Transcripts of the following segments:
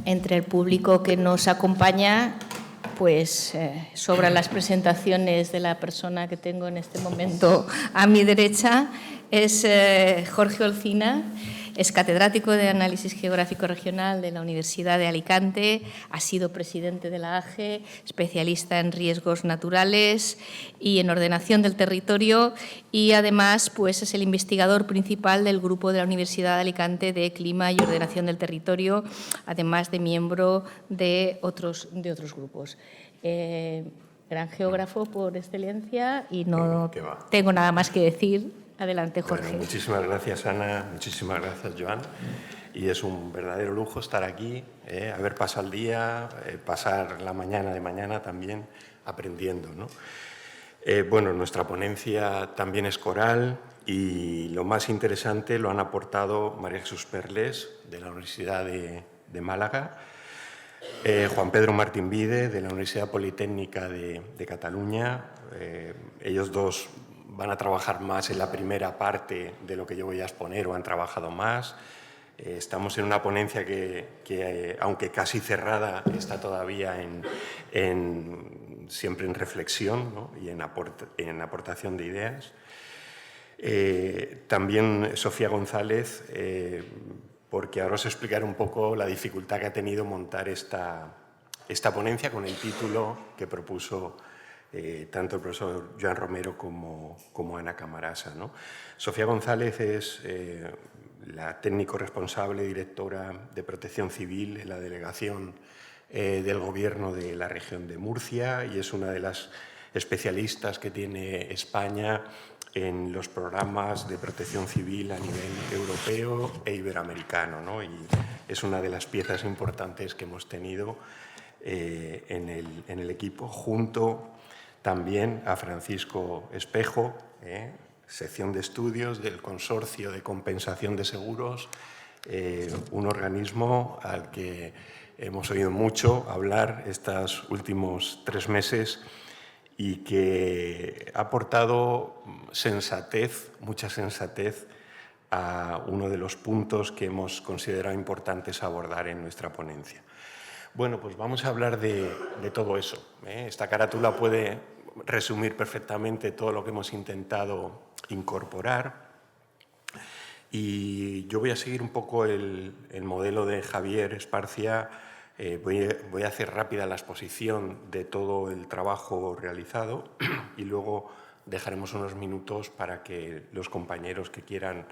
entre el público que nos acompaña, pues sobran las presentaciones de la persona que tengo en este momento a mi derecha. Es Jorge Olcina, es catedrático de Análisis Geográfico Regional de la Universidad de Alicante, ha sido presidente de la AGE, especialista en riesgos naturales y en ordenación del territorio, y además pues, es el investigador principal del grupo de la Universidad de Alicante de Clima y Ordenación del Territorio, además de miembro de otros grupos. Gran geógrafo por excelencia y no tengo nada más que decir. Adelante, Jorge. Bueno, muchísimas gracias, Ana. Muchísimas gracias, Joan. Y es un verdadero lujo estar aquí, haber pasado el día, pasar la mañana de mañana también aprendiendo, ¿no? Bueno, nuestra ponencia también es coral y lo más interesante lo han aportado María Jesús Perles, de la Universidad de Málaga, Juan Pedro Martín Vide, de la Universidad Politécnica de Cataluña. Ellos dos van a trabajar más en la primera parte de lo que yo voy a exponer o han trabajado más. Estamos en una ponencia que aunque casi cerrada, está todavía siempre en reflexión, ¿no? Y en aportación de ideas. También Sofía González, porque ahora os explicaré un poco la dificultad que ha tenido montar esta ponencia con el título que propuso tanto el profesor Joan Romero como Ana Camarasa, ¿no? Sofía González es la técnico responsable, directora de Protección Civil en la delegación del Gobierno de la región de Murcia y es una de las especialistas que tiene España en los programas de protección civil a nivel europeo e iberoamericano, ¿no? Y es una de las piezas importantes que hemos tenido en el equipo, junto también a Francisco Espejo, sección de estudios del Consorcio de Compensación de Seguros, un organismo al que hemos oído mucho hablar estos últimos 3 meses y que ha aportado sensatez, mucha sensatez, a uno de los puntos que hemos considerado importantes abordar en nuestra ponencia. Bueno, pues vamos a hablar de todo eso. Esta carátula puede resumir perfectamente todo lo que hemos intentado incorporar y yo voy a seguir un poco el modelo de Javier Esparcia. Voy a hacer rápida la exposición de todo el trabajo realizado y luego dejaremos unos minutos para que los compañeros que quieran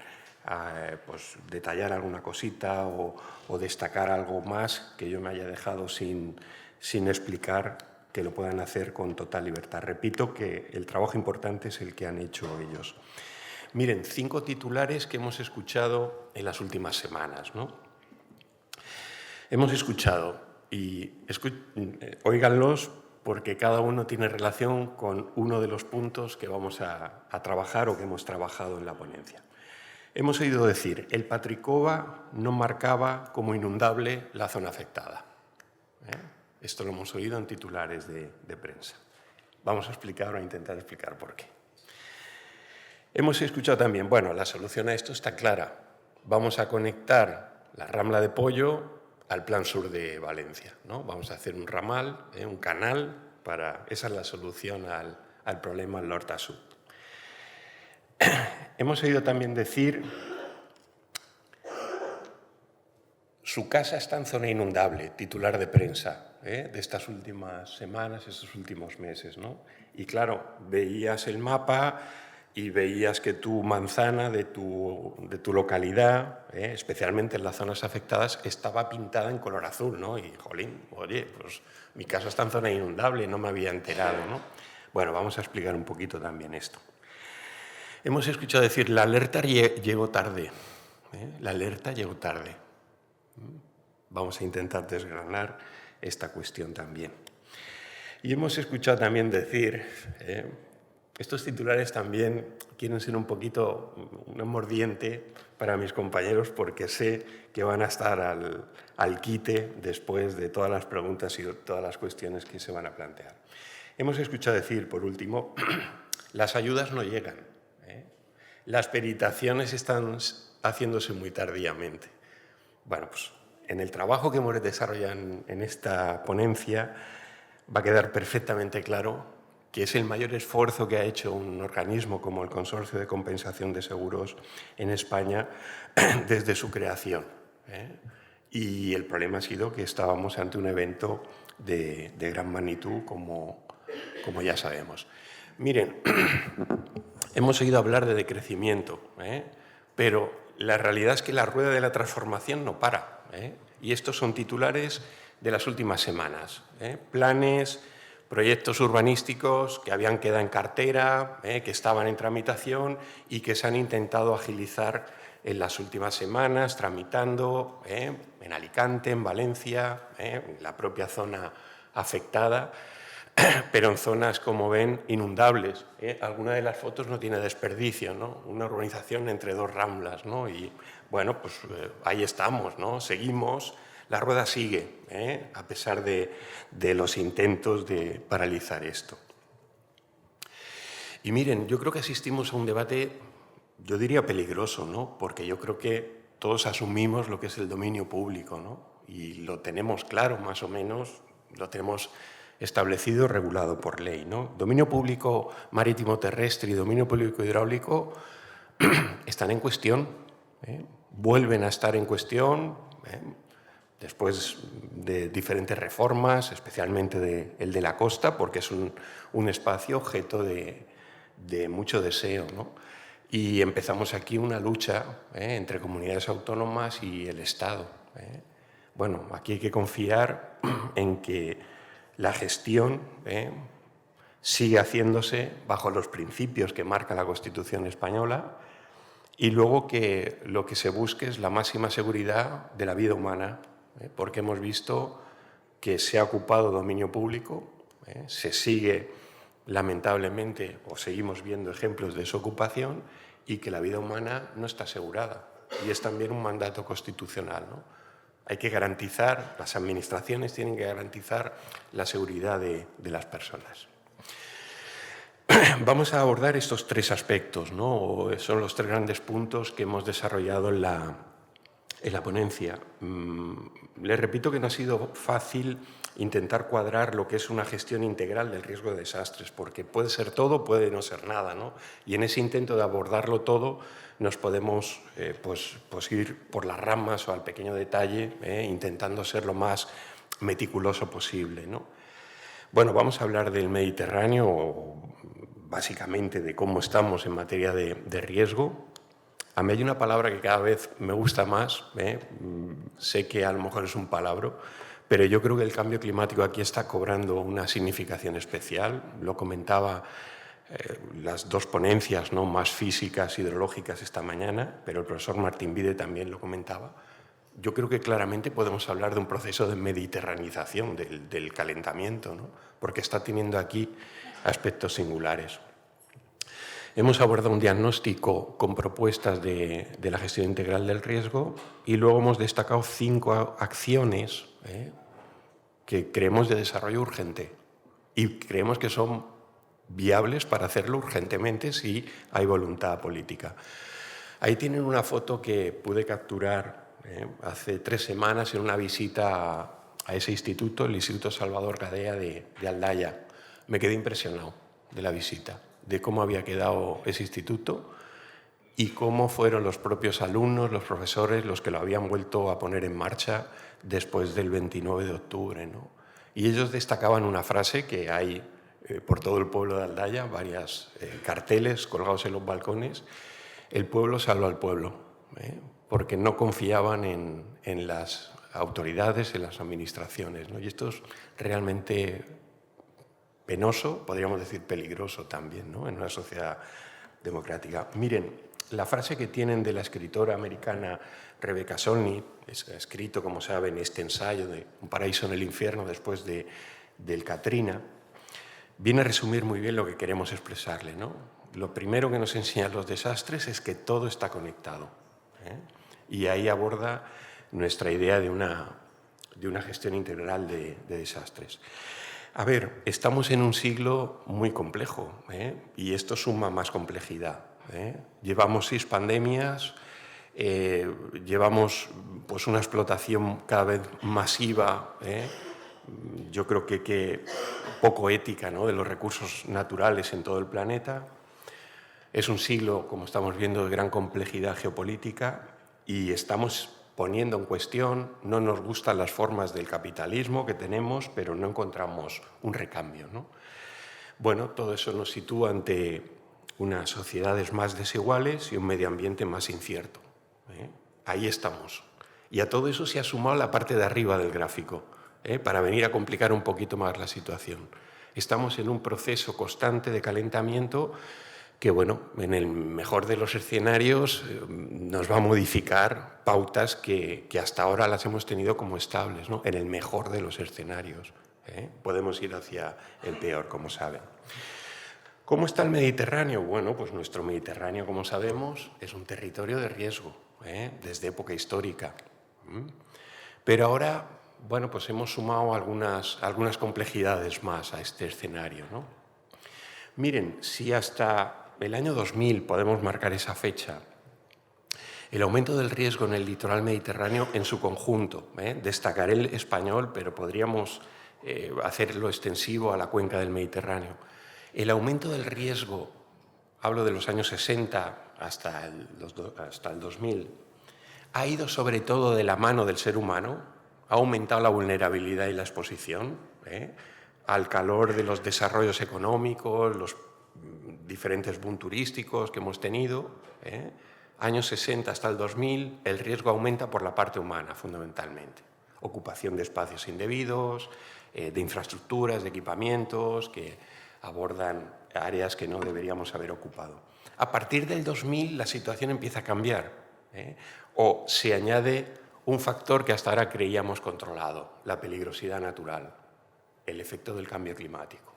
pues, detallar alguna cosita o destacar algo más que yo me haya dejado sin explicar, que lo puedan hacer con total libertad. Repito que el trabajo importante es el que han hecho ellos. Miren, 5 titulares que hemos escuchado en las últimas semanas, ¿no? Hemos escuchado, y óiganlos porque cada uno tiene relación con uno de los puntos que vamos a trabajar o que hemos trabajado en la ponencia. Hemos oído decir, el Patricova no marcaba como inundable la zona afectada. Esto lo hemos oído en titulares de prensa. Vamos a explicar o a intentar explicar por qué. Hemos escuchado también, bueno, la solución a esto está clara. Vamos a conectar la Rambla de Pollo al Plan Sur de Valencia, ¿no? Vamos a hacer un ramal, un canal, esa es la solución al problema del norte a sur. Hemos oído también decir, su casa está en zona inundable, titular de prensa, de estas últimas semanas, estos últimos meses, ¿no? Y claro, veías el mapa y veías que tu manzana de tu localidad, especialmente en las zonas afectadas, estaba pintada en color azul, ¿no? Y, jolín, oye, pues mi casa está en zona inundable, no me había enterado, ¿no? Bueno, vamos a explicar un poquito también esto. Hemos escuchado decir, la alerta llegó tarde, la alerta llegó tarde. Vamos a intentar desgranar esta cuestión también. Y hemos escuchado también decir, estos titulares también quieren ser un poquito un mordiente para mis compañeros porque sé que van a estar al quite después de todas las preguntas y todas las cuestiones que se van a plantear. Hemos escuchado decir, por último, las ayudas no llegan. Las peritaciones están haciéndose muy tardíamente. Bueno, pues en el trabajo que hemos desarrollado en esta ponencia va a quedar perfectamente claro que es el mayor esfuerzo que ha hecho un organismo como el Consorcio de Compensación de Seguros en España desde su creación. Y el problema ha sido que estábamos ante un evento de gran magnitud, como ya sabemos. Miren, hemos oído hablar de decrecimiento, pero la realidad es que la rueda de la transformación no para. Y estos son titulares de las últimas semanas. Planes, proyectos urbanísticos que habían quedado en cartera, que estaban en tramitación y que se han intentado agilizar en las últimas semanas, tramitando en Alicante, en Valencia, en la propia zona afectada, pero en zonas, como ven, inundables. Alguna de las fotos no tiene desperdicio, ¿no? Una urbanización entre dos ramblas, ¿no? Y bueno, pues ahí estamos, ¿no? Seguimos, la rueda sigue, a pesar de los intentos de paralizar esto. Y miren, yo creo que asistimos a un debate, yo diría peligroso, ¿no? Porque yo creo que todos asumimos lo que es el dominio público, ¿no? Y lo tenemos claro, más o menos, lo tenemos establecido, regulado por ley, ¿no? Dominio público marítimo terrestre y dominio público hidráulico están en cuestión, vuelven a estar en cuestión después de diferentes reformas, especialmente el de la costa, porque es un espacio objeto de mucho deseo, ¿no? Y empezamos aquí una lucha entre comunidades autónomas y el Estado. Bueno, aquí hay que confiar en que la gestión sigue haciéndose bajo los principios que marca la Constitución española y luego que lo que se busque es la máxima seguridad de la vida humana, porque hemos visto que se ha ocupado dominio público, se sigue lamentablemente, o seguimos viendo ejemplos de esa ocupación, y que la vida humana no está asegurada. Y es también un mandato constitucional, ¿no? Hay que garantizar, las administraciones tienen que garantizar la seguridad de las personas. Vamos a abordar estos tres aspectos, ¿no? Son los tres grandes puntos que hemos desarrollado en la ponencia. Les repito que no ha sido fácil intentar cuadrar lo que es una gestión integral del riesgo de desastres, porque puede ser todo, puede no ser nada, ¿no? Y en ese intento de abordarlo todo nos podemos pues ir por las ramas o al pequeño detalle, intentando ser lo más meticuloso posible, ¿no? Bueno, vamos a hablar del Mediterráneo, básicamente de cómo estamos en materia de riesgo. A mí hay una palabra que cada vez me gusta más, sé que a lo mejor es un palabra, pero yo creo que el cambio climático aquí está cobrando una significación especial. Lo comentaba las dos ponencias, ¿no?, más físicas, hidrológicas esta mañana, pero el profesor Martín Vide también lo comentaba. Yo creo que claramente podemos hablar de un proceso de mediterranización del calentamiento, ¿no?, porque está teniendo aquí aspectos singulares. Hemos abordado un diagnóstico con propuestas de la gestión integral del riesgo y luego hemos destacado 5 acciones que creemos de desarrollo urgente y creemos que son viables para hacerlo urgentemente si hay voluntad política. Ahí tienen una foto que pude capturar hace 3 semanas en una visita a ese instituto, el Instituto Salvador Gadea de Aldaya. Me quedé impresionado de la visita, de cómo había quedado ese instituto y cómo fueron los propios alumnos, los profesores, los que lo habían vuelto a poner en marcha después del 29 de octubre, ¿no? Y ellos destacaban una frase que hay por todo el pueblo de Aldaya, varios carteles colgados en los balcones: el pueblo salva al pueblo, porque no confiaban en las autoridades, en las administraciones, ¿no? Y esto es realmente penoso, podríamos decir peligroso también, ¿no?, en una sociedad democrática. Miren, la frase que tienen de la escritora americana Rebecca Solnit, ha escrito, como saben, este ensayo de Un paraíso en el infierno después del Katrina, viene a resumir muy bien lo que queremos expresarle, ¿no? Lo primero que nos enseñan los desastres es que todo está conectado, y ahí aborda nuestra idea de una gestión integral de desastres. A ver, estamos en un siglo muy complejo, y esto suma más complejidad. Llevamos 6 pandemias, llevamos pues, una explotación cada vez masiva, yo creo que poco ética, ¿no?, de los recursos naturales en todo el planeta. Es un siglo, como estamos viendo, de gran complejidad geopolítica y estamos poniendo en cuestión, no nos gustan las formas del capitalismo que tenemos, pero no encontramos un recambio, ¿no? Bueno, todo eso nos sitúa ante unas sociedades más desiguales y un medio ambiente más incierto. Ahí estamos. Y a todo eso se ha sumado la parte de arriba del gráfico, para venir a complicar un poquito más la situación. Estamos en un proceso constante de calentamiento que, bueno, en el mejor de los escenarios nos va a modificar pautas que hasta ahora las hemos tenido como estables, ¿no? En el mejor de los escenarios. Podemos ir hacia el peor, como saben. ¿Cómo está el Mediterráneo? Bueno, pues nuestro Mediterráneo, como sabemos, es un territorio de riesgo, desde época histórica. Pero ahora, bueno, pues hemos sumado algunas complejidades más a este escenario, ¿no? Miren, si hasta el año 2000 podemos marcar esa fecha, el aumento del riesgo en el litoral mediterráneo en su conjunto, destacaré el español, pero podríamos hacerlo extensivo a la cuenca del Mediterráneo. El aumento del riesgo, hablo de los años 60 hasta el 2000, ha ido sobre todo de la mano del ser humano, ha aumentado la vulnerabilidad y la exposición al calor de los desarrollos económicos, los diferentes boom turísticos que hemos tenido. Años 60 hasta el 2000, el riesgo aumenta por la parte humana, fundamentalmente. Ocupación de espacios indebidos, de infraestructuras, de equipamientos que abordan áreas que no deberíamos haber ocupado. A partir del 2000 la situación empieza a cambiar, o se añade un factor que hasta ahora creíamos controlado, la peligrosidad natural, el efecto del cambio climático.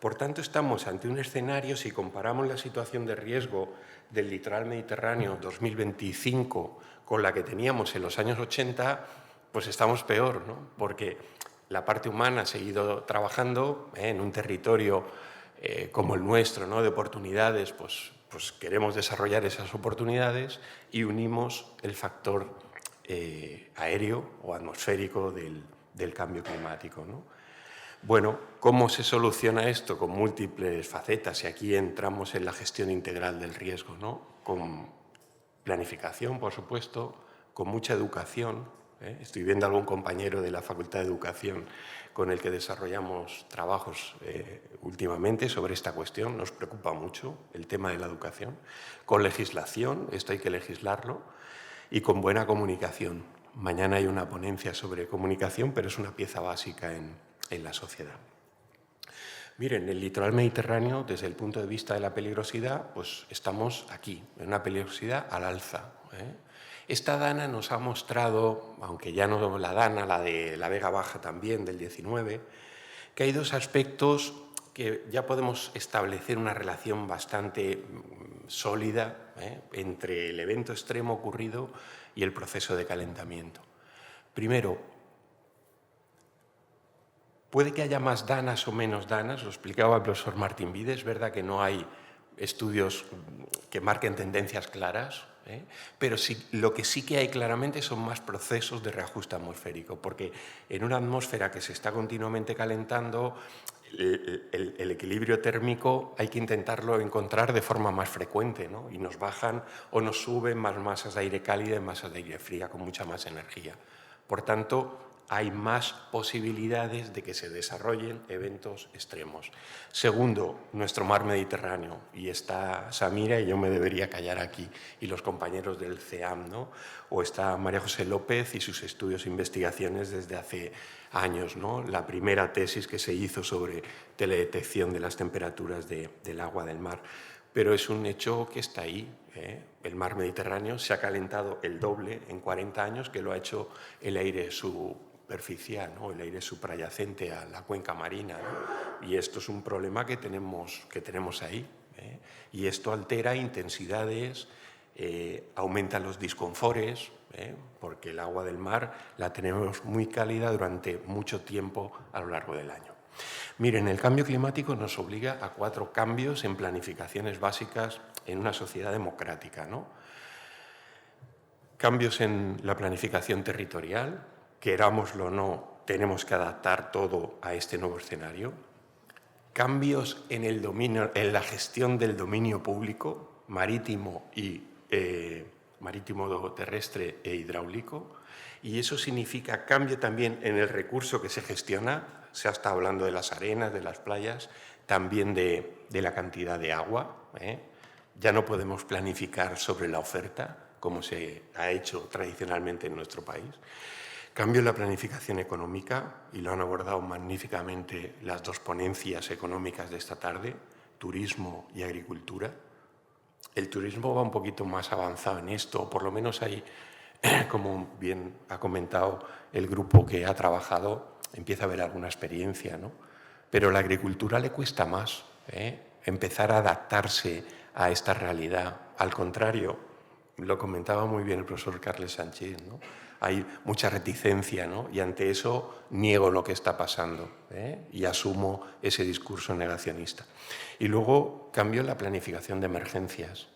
Por tanto, estamos ante un escenario, si comparamos la situación de riesgo del litoral mediterráneo 2025 con la que teníamos en los años 80, pues estamos peor, ¿no? Porque la parte humana ha seguido trabajando en un territorio como el nuestro, ¿no?, de oportunidades, pues queremos desarrollar esas oportunidades y unimos el factor aéreo o atmosférico del cambio climático, ¿no? Bueno, ¿cómo se soluciona esto? Con múltiples facetas, y aquí entramos en la gestión integral del riesgo, ¿no? Con planificación, por supuesto, con mucha educación. Estoy viendo a algún compañero de la Facultad de Educación con el que desarrollamos trabajos últimamente sobre esta cuestión. Nos preocupa mucho el tema de la educación. Con legislación, esto hay que legislarlo, y con buena comunicación. Mañana hay una ponencia sobre comunicación, pero es una pieza básica en la sociedad. Miren, el litoral mediterráneo, desde el punto de vista de la peligrosidad, pues estamos aquí, en una peligrosidad al alza. Esta dana nos ha mostrado, aunque ya no la dana, la de la Vega Baja también, del 19, que hay dos aspectos que ya podemos establecer una relación bastante sólida entre el evento extremo ocurrido y el proceso de calentamiento. Primero, puede que haya más danas o menos danas, lo explicaba el profesor Martín Vide, es verdad que no hay estudios que marquen tendencias claras, pero sí, lo que sí que hay claramente son más procesos de reajuste atmosférico, porque en una atmósfera que se está continuamente calentando, el equilibrio térmico hay que intentarlo encontrar de forma más frecuente, ¿no? Y nos bajan o nos suben más masas de aire cálida y masas de aire fría con mucha más energía. Por tanto, hay más posibilidades de que se desarrollen eventos extremos. Segundo, nuestro mar Mediterráneo, y está Samira, y yo me debería callar aquí, y los compañeros del CEAM, ¿no? O está María José López y sus estudios e investigaciones desde hace años, ¿no? La primera tesis que se hizo sobre teledetección de las temperaturas del agua del mar. Pero es un hecho que está ahí. El mar Mediterráneo se ha calentado el doble en 40 años que lo ha hecho el aire superficial, ¿no? El aire suprayacente a la cuenca marina, ¿no? Y esto es un problema que tenemos ahí. Y esto altera intensidades, aumenta los disconfortes, porque el agua del mar la tenemos muy cálida durante mucho tiempo a lo largo del año. Miren, el cambio climático nos obliga a 4 cambios en planificaciones básicas en una sociedad democrática, ¿no? cambios en la planificación territorial, querámoslo o no, tenemos que adaptar todo a este nuevo escenario. Cambios en la gestión del dominio público, marítimo y marítimo, terrestre e hidráulico. Y eso significa cambio también en el recurso que se gestiona. Se ha estado hablando de las arenas, de las playas, también de la cantidad de agua. Ya no podemos planificar sobre la oferta, como se ha hecho tradicionalmente en nuestro país. Cambio en la planificación económica, y lo han abordado magníficamente las dos ponencias económicas de esta tarde, turismo y agricultura. El turismo va un poquito más avanzado en esto, o por lo menos hay, como bien ha comentado el grupo que ha trabajado, empieza a haber alguna experiencia, ¿no? Pero a la agricultura le cuesta más empezar a adaptarse a esta realidad. Al contrario, lo comentaba muy bien el profesor Carles Sánchez, ¿no? Hay mucha reticencia, ¿no? Y ante eso niego lo que está pasando y asumo ese discurso negacionista. Y luego cambio la planificación de emergencias,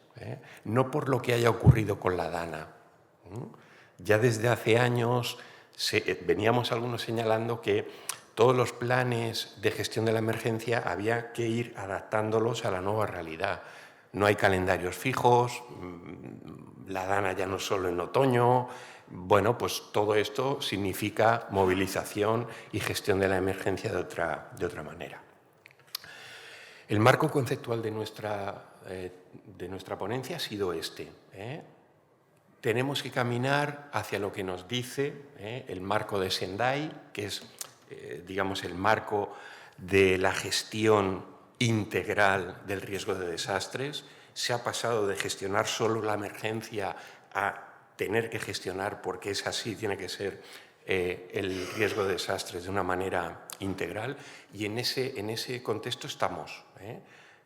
no por lo que haya ocurrido con la DANA. Ya desde hace años veníamos algunos señalando que todos los planes de gestión de la emergencia había que ir adaptándolos a la nueva realidad. No hay calendarios fijos, la DANA ya no es solo en otoño. Bueno, pues todo esto significa movilización y gestión de la emergencia de otra manera. El marco conceptual de nuestra ponencia ha sido este. Tenemos que caminar hacia lo que nos dice el marco de Sendai, que es, digamos, el marco de la gestión integral del riesgo de desastres. Se ha pasado de gestionar solo la emergencia a tener que gestionar, porque es así, tiene que ser el riesgo de desastres de una manera integral, y en ese contexto estamos.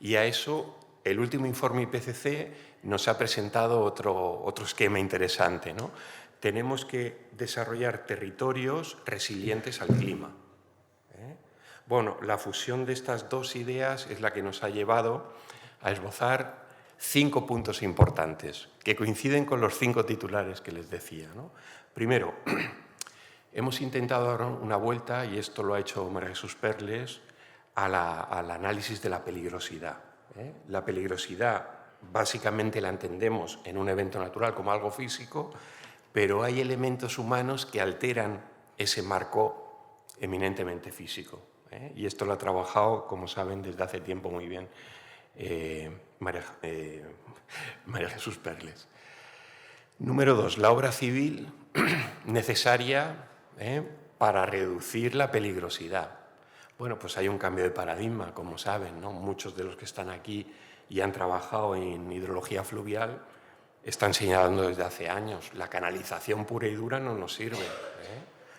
Y a eso el último informe IPCC nos ha presentado otro esquema interesante, ¿no? Tenemos que desarrollar territorios resilientes al clima. Bueno, la fusión de estas dos ideas es la que nos ha llevado a esbozar 5 puntos importantes que coinciden con los 5 titulares que les decía, ¿no? Primero, hemos intentado dar una vuelta, y esto lo ha hecho María Jesús Perles, al análisis de la peligrosidad. La peligrosidad básicamente la entendemos en un evento natural como algo físico, pero hay elementos humanos que alteran ese marco eminentemente físico. Y esto lo ha trabajado, como saben, desde hace tiempo muy bien María Jesús Perles. Número 2, la obra civil necesaria para reducir la peligrosidad. Bueno, pues hay un cambio de paradigma, como saben, ¿no? Muchos de los que están aquí y han trabajado en hidrología fluvial están señalando desde hace años. La canalización pura y dura no nos sirve.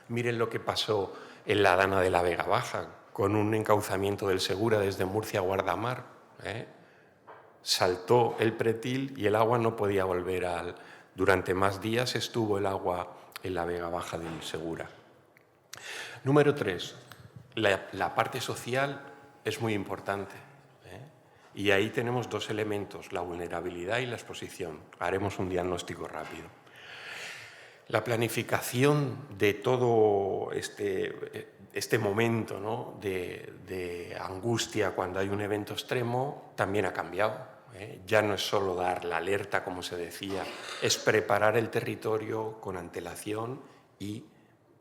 Miren lo que pasó en la Dana de la Vega Baja, con un encauzamiento del Segura desde Murcia a Guardamar. Saltó el pretil y el agua no podía volver Durante más días estuvo el agua en la Vega Baja del Segura. Número 3. La parte social es muy importante. Y ahí tenemos 2 elementos, la vulnerabilidad y la exposición. Haremos un diagnóstico rápido. La planificación de todo este momento, ¿no? de angustia cuando hay un evento extremo también ha cambiado. Ya no es solo dar la alerta, como se decía, es preparar el territorio con antelación y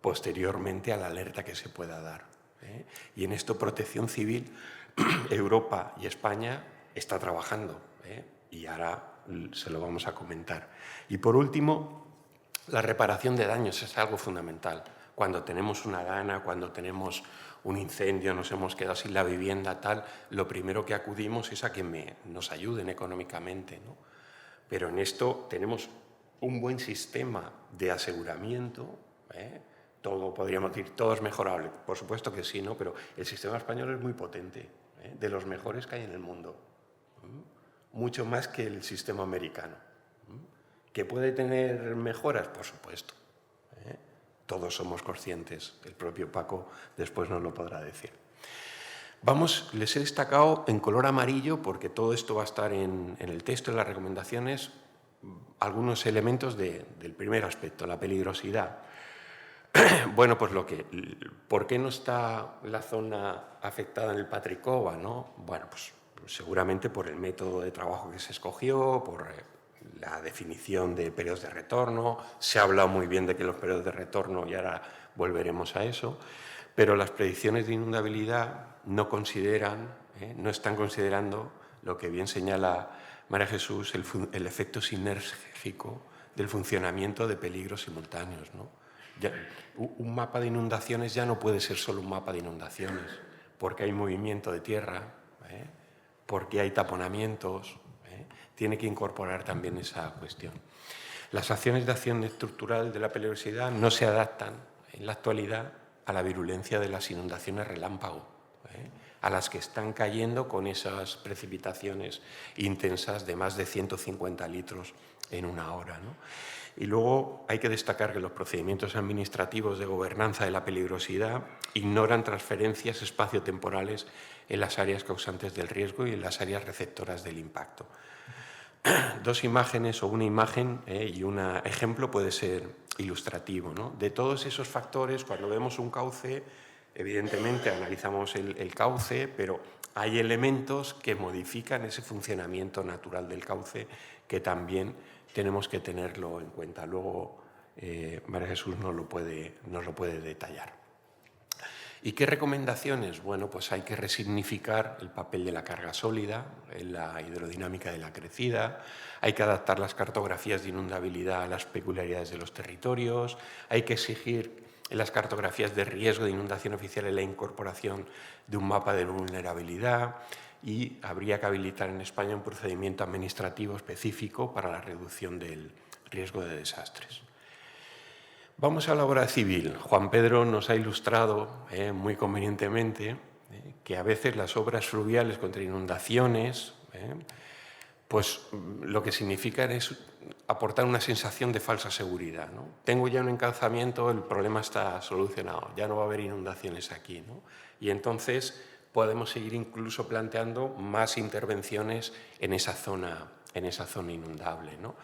posteriormente a la alerta que se pueda dar. Y en esto Protección Civil, Europa y España está trabajando, y ahora se lo vamos a comentar. Y por último, la reparación de daños es algo fundamental. Cuando tenemos una dana, cuando tenemos un incendio, nos hemos quedado sin la vivienda, tal, lo primero que acudimos es a que nos ayuden económicamente, ¿no? Pero en esto tenemos un buen sistema de aseguramiento, todo, podríamos decir, todo es mejorable. Por supuesto que sí, ¿no? Pero el sistema español es muy potente, de los mejores que hay en el mundo. Mucho más que el sistema americano. ¿Que puede tener mejoras? Por supuesto. Todos somos conscientes. El propio Paco después nos lo podrá decir. Les he destacado en color amarillo, porque todo esto va a estar en el texto, en las recomendaciones, algunos elementos del primer aspecto, la peligrosidad. Bueno, pues ¿por qué no está la zona afectada en el Patricova, ¿no? Bueno, pues seguramente por el método de trabajo que se escogió, por la definición de periodos de retorno. Se ha hablado muy bien de que los periodos de retorno, y ahora volveremos a eso, pero las predicciones de inundabilidad no están considerando lo que bien señala María Jesús, el efecto sinérgico del funcionamiento de peligros simultáneos, ¿no? Un mapa de inundaciones ya no puede ser solo un mapa de inundaciones, porque hay movimiento de tierra, porque hay taponamientos, tiene que incorporar también esa cuestión. Las acciones de acción estructural de la peligrosidad no se adaptan en la actualidad a la virulencia de las inundaciones relámpago, a las que están cayendo con esas precipitaciones intensas de más de 150 litros en una hora, ¿no? Y luego hay que destacar que los procedimientos administrativos de gobernanza de la peligrosidad ignoran transferencias espaciotemporales en las áreas causantes del riesgo y en las áreas receptoras del impacto. Dos imágenes o una imagen y un ejemplo puede ser ilustrativo, ¿no? De todos esos factores, cuando vemos un cauce, evidentemente analizamos el cauce, pero hay elementos que modifican ese funcionamiento natural del cauce que también tenemos que tenerlo en cuenta. Luego María Jesús nos lo puede detallar. ¿Y qué recomendaciones? Bueno, pues hay que resignificar el papel de la carga sólida en la hidrodinámica de la crecida, hay que adaptar las cartografías de inundabilidad a las peculiaridades de los territorios, hay que exigir en las cartografías de riesgo de inundación oficiales la incorporación de un mapa de vulnerabilidad y habría que habilitar en España un procedimiento administrativo específico para la reducción del riesgo de desastres. Vamos a la obra civil. Juan Pedro nos ha ilustrado muy convenientemente que a veces las obras fluviales contra inundaciones, pues lo que significan es aportar una sensación de falsa seguridad, ¿no? Tengo ya un encalzamiento, el problema está solucionado, ya no va a haber inundaciones aquí, ¿no? Y entonces podemos seguir incluso planteando más intervenciones en esa zona inundable, ¿no?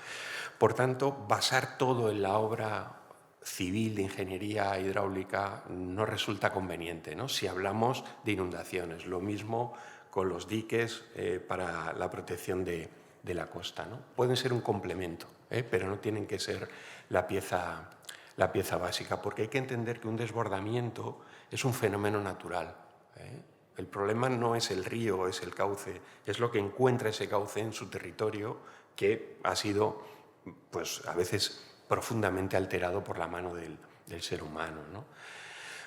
Por tanto, basar todo en la obra civil de ingeniería hidráulica no resulta conveniente, ¿no? Si hablamos de inundaciones. Lo mismo con los diques para la protección de la costa, ¿no? Pueden ser un complemento, pero no tienen que ser la pieza básica, porque hay que entender que un desbordamiento es un fenómeno natural. El problema no es el río, es el cauce, es lo que encuentra ese cauce en su territorio que ha sido, pues a veces, profundamente alterado por la mano del ser humano, ¿no?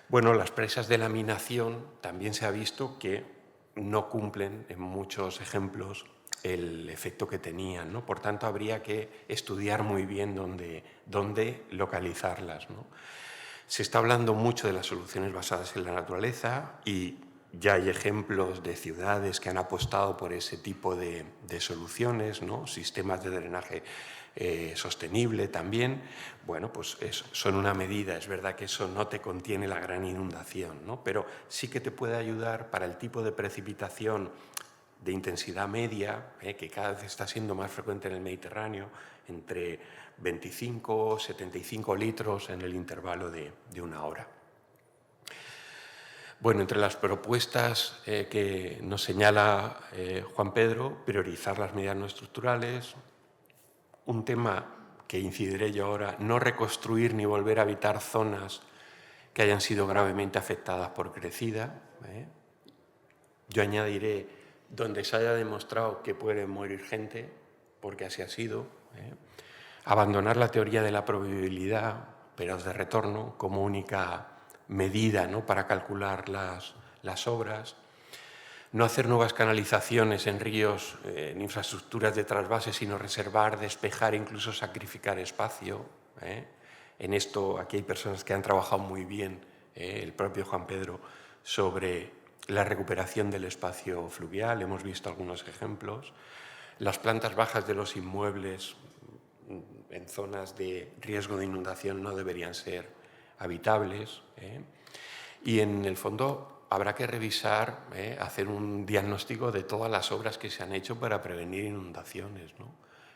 Bueno, las presas de laminación también se ha visto que no cumplen en muchos ejemplos el efecto que tenían, ¿no? Por tanto, habría que estudiar muy bien dónde localizarlas, ¿no? Se está hablando mucho de las soluciones basadas en la naturaleza y ya hay ejemplos de ciudades que han apostado por ese tipo de soluciones, ¿no? Sistemas de drenaje sostenible también. Bueno, pues son una medida. Es verdad que eso no te contiene la gran inundación, ¿no? Pero sí que te puede ayudar para el tipo de precipitación de intensidad media, que cada vez está siendo más frecuente en el Mediterráneo, entre 25 o 75 litros en el intervalo de una hora. Bueno, entre las propuestas que nos señala Juan Pedro, priorizar las medidas no estructurales, un tema que incidiré yo ahora, no reconstruir ni volver a habitar zonas que hayan sido gravemente afectadas por crecida. Yo añadiré donde se haya demostrado que puede morir gente, porque así ha sido. Abandonar la teoría de la probabilidad, periodos de retorno, como única medida, ¿no?, para calcular las obras. No hacer nuevas canalizaciones en ríos, en infraestructuras de trasvase, sino reservar, despejar, incluso sacrificar espacio. En esto, aquí hay personas que han trabajado muy bien, el propio Juan Pedro, sobre la recuperación del espacio fluvial. Hemos visto algunos ejemplos. Las plantas bajas de los inmuebles en zonas de riesgo de inundación no deberían ser habitables. Y en el fondo habrá que revisar, hacer un diagnóstico de todas las obras que se han hecho para prevenir inundaciones, ¿no?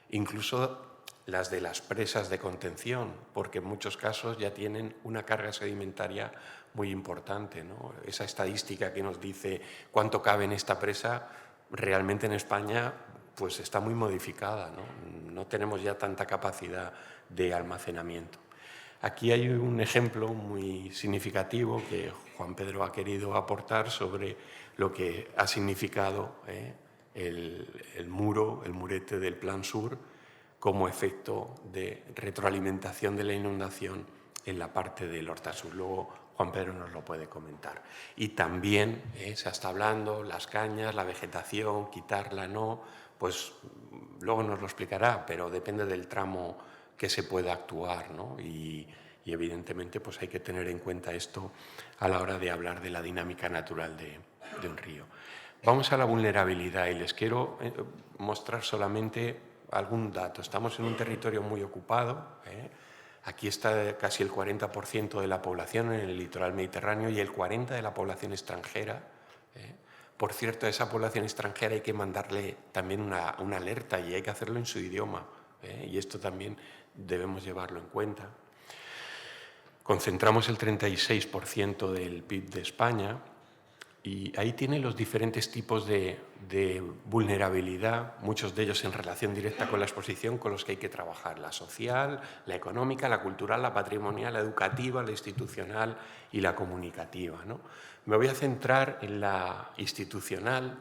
Incluso las de las presas de contención, porque en muchos casos ya tienen una carga sedimentaria muy importante, ¿no? Esa estadística que nos dice cuánto cabe en esta presa, realmente en España pues está muy modificada, ¿no? No tenemos ya tanta capacidad de almacenamiento. Aquí hay un ejemplo muy significativo que Juan Pedro ha querido aportar sobre lo que ha significado el murete del Plan Sur como efecto de retroalimentación de la inundación en la parte del Horta Sur. Luego Juan Pedro nos lo puede comentar. Y también se está hablando, las cañas, la vegetación, quitarla, no, pues luego nos lo explicará, pero depende del tramo que se pueda actuar, ¿no? Y evidentemente pues hay que tener en cuenta esto a la hora de hablar de la dinámica natural de un río. Vamos a la vulnerabilidad y les quiero mostrar solamente algún dato. Estamos en un territorio muy ocupado. Aquí está casi el 40% de la población en el litoral mediterráneo y el 40% de la población extranjera. Por cierto, a esa población extranjera hay que mandarle también una alerta y hay que hacerlo en su idioma. Y esto también debemos llevarlo en cuenta. Concentramos el 36% del PIB de España. Y ahí tiene los diferentes tipos de vulnerabilidad, muchos de ellos en relación directa con la exposición, con los que hay que trabajar: la social, la económica, la cultural, la patrimonial, la educativa, la institucional y la comunicativa, ¿no? Me voy a centrar en la institucional.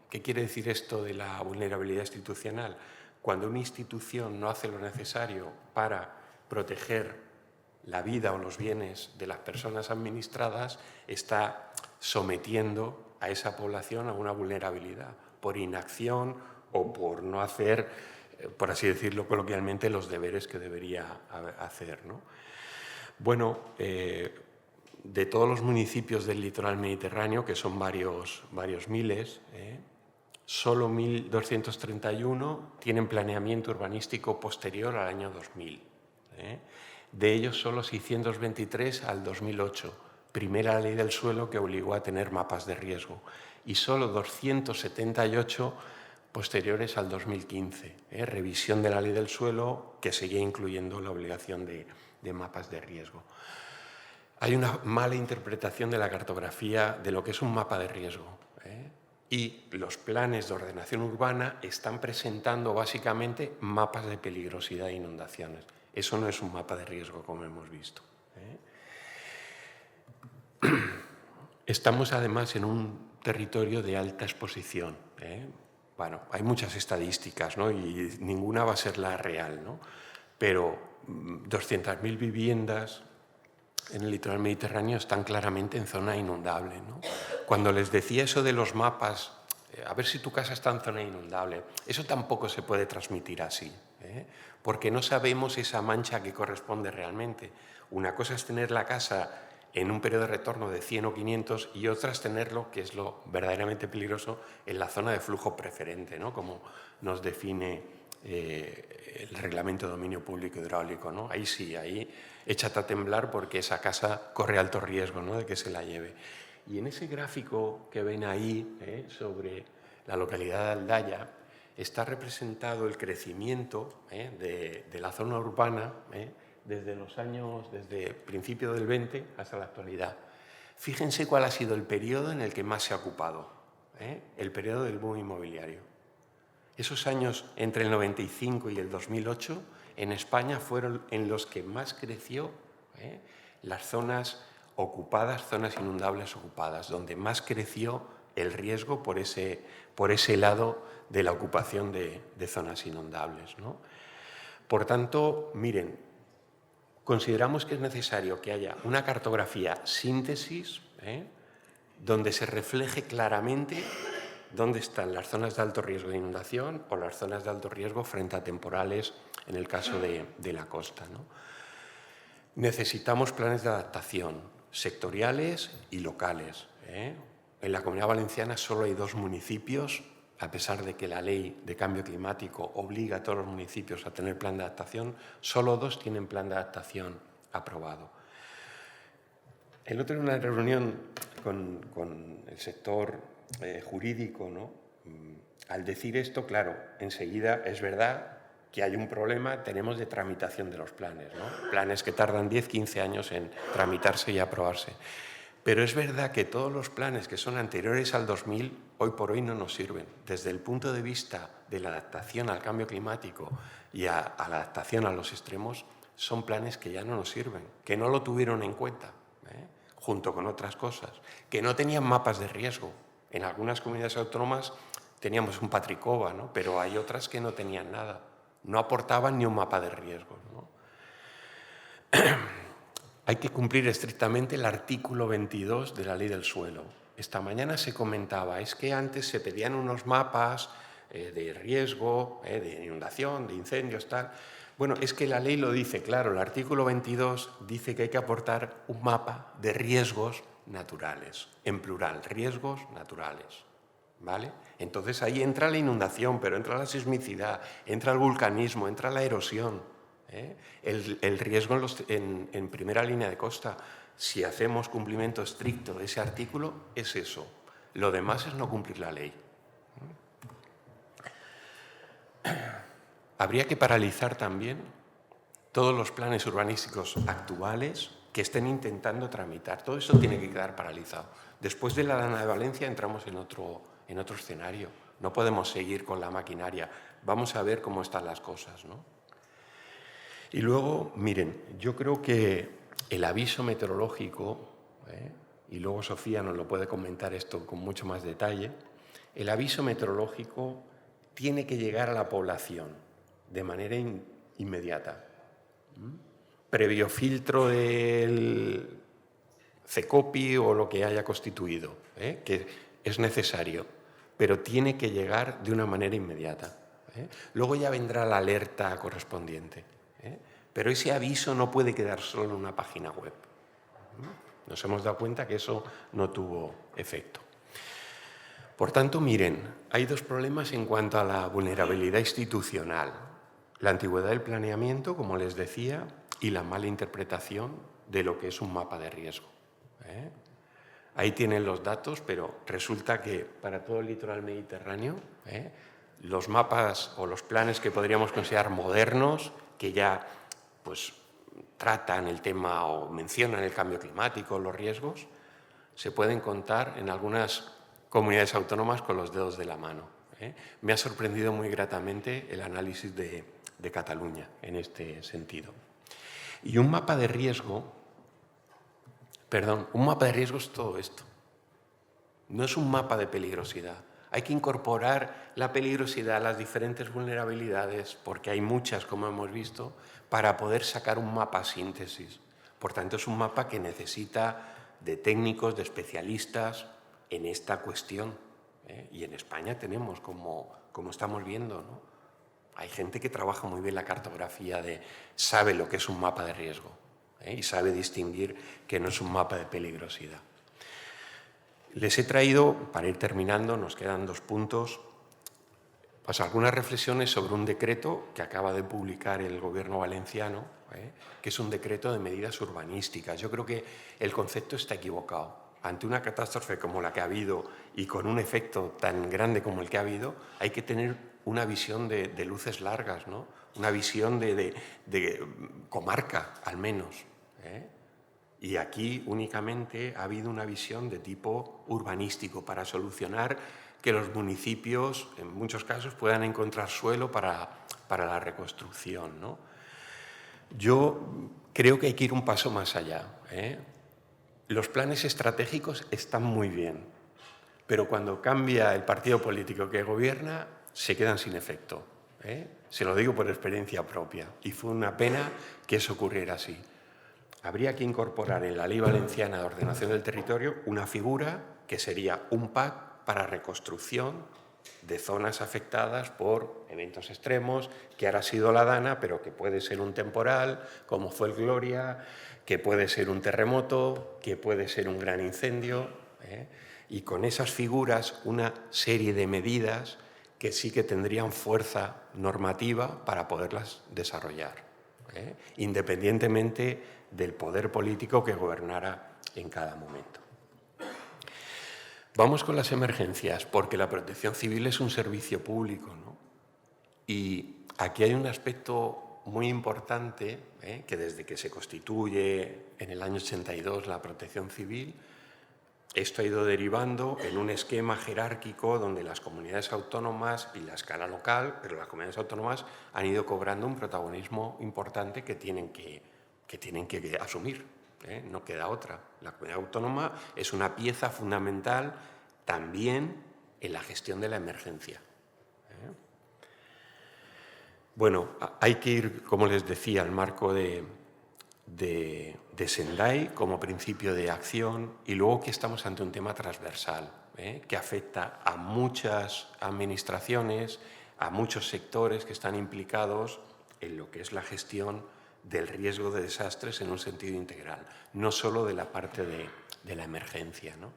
¿Qué quiere decir esto de la vulnerabilidad institucional? Cuando una institución no hace lo necesario para proteger la vida o los bienes de las personas administradas, está sometiendo a esa población a una vulnerabilidad por inacción o por no hacer, por así decirlo coloquialmente, los deberes que debería hacer, ¿no? Bueno, de todos los municipios del litoral mediterráneo, que son varios miles, solo 1.231 tienen planeamiento urbanístico posterior al año 2000. De ellos, solo 623 al 2008. Primera ley del suelo que obligó a tener mapas de riesgo, y solo 278 posteriores al 2015, revisión de la ley del suelo que seguía incluyendo la obligación de mapas de riesgo. Hay una mala interpretación de la cartografía de lo que es un mapa de riesgo, y los planes de ordenación urbana están presentando básicamente mapas de peligrosidad e inundaciones. Eso no es un mapa de riesgo, como hemos visto. Estamos además en un territorio de alta exposición. Bueno, hay muchas estadísticas, ¿no? Y ninguna va a ser la real, ¿no? Pero 200.000 viviendas en el litoral mediterráneo están claramente en zona inundable, ¿no? Cuando les decía eso de los mapas, a ver si tu casa está en zona inundable, eso tampoco se puede transmitir así, porque no sabemos esa mancha que corresponde realmente. Una cosa es tener la casa en un periodo de retorno de 100 o 500 y otra es tenerlo, que es lo verdaderamente peligroso, en la zona de flujo preferente, ¿no? Como nos define el Reglamento de Dominio Público Hidráulico, ¿no? Ahí sí, ahí échate a temblar porque esa casa corre alto riesgo, ¿no?, de que se la lleve. Y en ese gráfico que ven ahí, sobre la localidad de Aldaya, está representado el crecimiento de la zona urbana, desde el principio del 20 hasta la actualidad. Fíjense cuál ha sido el periodo en el que más se ha ocupado, el periodo del boom inmobiliario. Esos años entre el 95 y el 2008 en España fueron en los que más creció las zonas ocupadas, zonas inundables ocupadas, donde más creció el riesgo por ese lado de la ocupación de zonas inundables, ¿no? Por tanto, miren, consideramos que es necesario que haya una cartografía síntesis, donde se refleje claramente dónde están las zonas de alto riesgo de inundación o las zonas de alto riesgo frente a temporales en el caso de la costa, ¿no? Necesitamos planes de adaptación sectoriales y locales. En la Comunidad Valenciana solo hay 2 municipios, a pesar de que la Ley de Cambio Climático obliga a todos los municipios a tener plan de adaptación, solo 2 tienen plan de adaptación aprobado. El otro, en una reunión con el sector jurídico, ¿no?, al decir esto, claro, enseguida es verdad, que hay un problema, tenemos de tramitación de los planes, ¿no? Planes que tardan 10, 15 años en tramitarse y aprobarse. Pero es verdad que todos los planes que son anteriores al 2000, hoy por hoy no nos sirven. Desde el punto de vista de la adaptación al cambio climático y a la adaptación a los extremos, son planes que ya no nos sirven, que no lo tuvieron en cuenta, junto con otras cosas, que no tenían mapas de riesgo. En algunas comunidades autónomas teníamos un Patricova, ¿no? Pero hay otras que no tenían nada, no aportaban ni un mapa de riesgo, ¿no? Hay que cumplir estrictamente el artículo 22 de la Ley del Suelo. Esta mañana se comentaba, es que antes se pedían unos mapas de riesgo, de inundación, de incendios, tal. Bueno, es que la ley lo dice, claro, el artículo 22 dice que hay que aportar un mapa de riesgos naturales, en plural, riesgos naturales, ¿vale? Entonces ahí entra la inundación, pero entra la sismicidad, entra el vulcanismo, entra la erosión, el riesgo en primera línea de costa. Si hacemos cumplimiento estricto de ese artículo, es eso. Lo demás es no cumplir la ley. Habría que paralizar también todos los planes urbanísticos actuales que estén intentando tramitar. Todo eso tiene que quedar paralizado. Después de la Dana de Valencia entramos en otro escenario. No podemos seguir con la maquinaria. Vamos a ver cómo están las cosas, ¿no? Y luego, miren, yo creo que el aviso meteorológico, y luego Sofía nos lo puede comentar esto con mucho más detalle, el aviso meteorológico tiene que llegar a la población de manera inmediata. Previo filtro del CECOPI o lo que haya constituido, que es necesario, pero tiene que llegar de una manera inmediata. Luego ya vendrá la alerta correspondiente. Pero ese aviso no puede quedar solo en una página web. Nos hemos dado cuenta que eso no tuvo efecto. Por tanto, miren, hay dos problemas en cuanto a la vulnerabilidad institucional. La antigüedad del planeamiento, como les decía, y la mala interpretación de lo que es un mapa de riesgo. Ahí tienen los datos, pero resulta que para todo el litoral mediterráneo, los mapas o los planes que podríamos considerar modernos, que ya pues, tratan el tema o mencionan el cambio climático, los riesgos, se pueden contar en algunas comunidades autónomas con los dedos de la mano. Me ha sorprendido muy gratamente el análisis de Cataluña en este sentido. Y un mapa de riesgo, es todo esto. No es un mapa de peligrosidad. Hay que incorporar la peligrosidad, las diferentes vulnerabilidades, porque hay muchas, como hemos visto, para poder sacar un mapa síntesis. Por tanto, es un mapa que necesita de técnicos, de especialistas en esta cuestión. Y en España tenemos, como estamos viendo, ¿no? Hay gente que trabaja muy bien la cartografía, sabe lo que es un mapa de riesgo, y sabe distinguir que no es un mapa de peligrosidad. Les he traído, para ir terminando, nos quedan 2 puntos, pues algunas reflexiones sobre un decreto que acaba de publicar el Gobierno valenciano, que es un decreto de medidas urbanísticas. Yo creo que el concepto está equivocado. Ante una catástrofe como la que ha habido y con un efecto tan grande como el que ha habido, hay que tener una visión de luces largas, ¿no? Una visión de comarca, al menos. Y aquí únicamente ha habido una visión de tipo urbanístico para solucionar que los municipios, en muchos casos, puedan encontrar suelo para la reconstrucción, ¿no? Yo creo que hay que ir un paso más allá. Los planes estratégicos están muy bien, pero cuando cambia el partido político que gobierna, se quedan sin efecto. Se lo digo por experiencia propia, y fue una pena que eso ocurriera así. Habría que incorporar en la Ley Valenciana de Ordenación del Territorio una figura que sería un PAC para reconstrucción de zonas afectadas por eventos extremos, que ahora ha sido la Dana, pero que puede ser un temporal, como fue el Gloria, que puede ser un terremoto, que puede ser un gran incendio, y con esas figuras una serie de medidas que sí que tendrían fuerza normativa para poderlas desarrollar, independientemente del poder político que gobernara en cada momento. Vamos con las emergencias, porque la protección civil es un servicio público, ¿no? Y aquí hay un aspecto muy importante, que desde que se constituye en el año 82 la Protección Civil, esto ha ido derivando en un esquema jerárquico donde las comunidades autónomas y la escala local, pero las comunidades autónomas han ido cobrando un protagonismo importante que tienen que asumir. No queda otra. La comunidad autónoma es una pieza fundamental también en la gestión de la emergencia. Bueno, hay que ir, como les decía, al marco de Sendai como principio de acción, y luego que estamos ante un tema transversal que afecta a muchas administraciones, a muchos sectores que están implicados en lo que es la gestión del riesgo de desastres en un sentido integral, no solo de la parte de la emergencia, ¿no?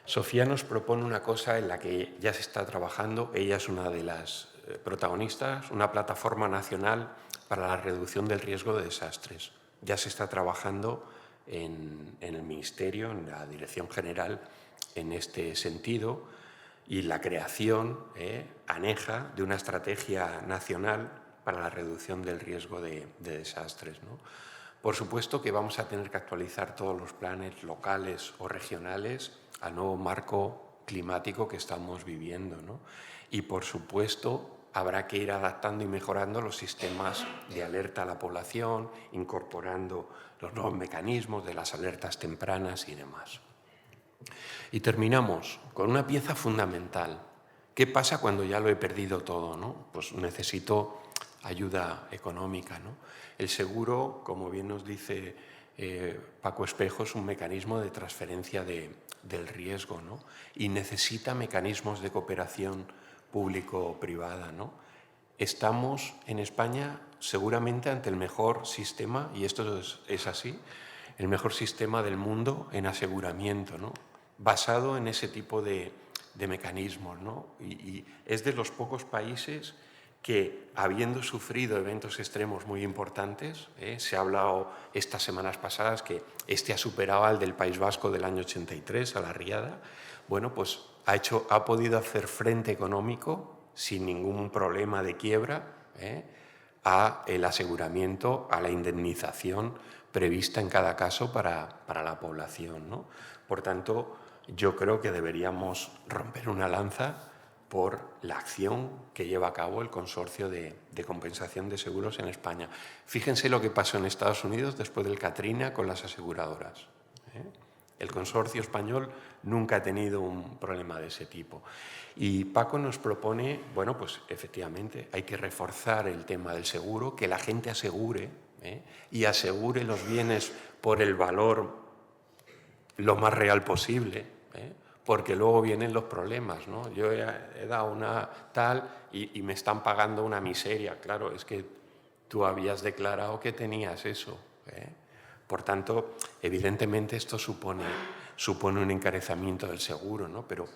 Sofía nos propone una cosa en la que ya se está trabajando. Ella es una de las protagonistas, una plataforma nacional para la reducción del riesgo de desastres. Ya se está trabajando en el Ministerio, en la Dirección General, en este sentido, y la creación aneja de una estrategia nacional para la reducción del riesgo de desastres, ¿no? Por supuesto que vamos a tener que actualizar todos los planes locales o regionales al nuevo marco climático que estamos viviendo, ¿no? Y, por supuesto, habrá que ir adaptando y mejorando los sistemas de alerta a la población, incorporando los nuevos mecanismos de las alertas tempranas y demás. Y terminamos con una pieza fundamental. ¿Qué pasa cuando ya lo he perdido todo, ¿no? Pues necesito ayuda económica, ¿no? El seguro, como bien nos dice Paco Espejo, es un mecanismo de transferencia del riesgo, ¿no? Y necesita mecanismos de cooperación público-privada, ¿no? Estamos en España seguramente ante el mejor sistema, y esto es así, el mejor sistema del mundo en aseguramiento, ¿no? Basado en ese tipo de mecanismos, ¿no? Y es de los pocos países que, habiendo sufrido eventos extremos muy importantes, se ha hablado estas semanas pasadas que este ha superado al del País Vasco del año 83, a la riada, bueno, pues ha podido hacer frente económico sin ningún problema de quiebra a el aseguramiento, a la indemnización prevista en cada caso para la población, ¿no? Por tanto, yo creo que deberíamos romper una lanza por la acción que lleva a cabo el Consorcio de Compensación de Seguros en España. Fíjense lo que pasó en Estados Unidos después del Katrina con las aseguradoras. El consorcio español nunca ha tenido un problema de ese tipo. Y Paco nos propone, bueno, pues efectivamente hay que reforzar el tema del seguro, que la gente asegure y asegure los bienes por el valor lo más real posible, porque luego vienen los problemas, ¿no? Yo he dado una tal y me están pagando una miseria. Claro, es que tú habías declarado que tenías eso. Por tanto, evidentemente esto supone un encarecimiento del seguro, ¿no? Pero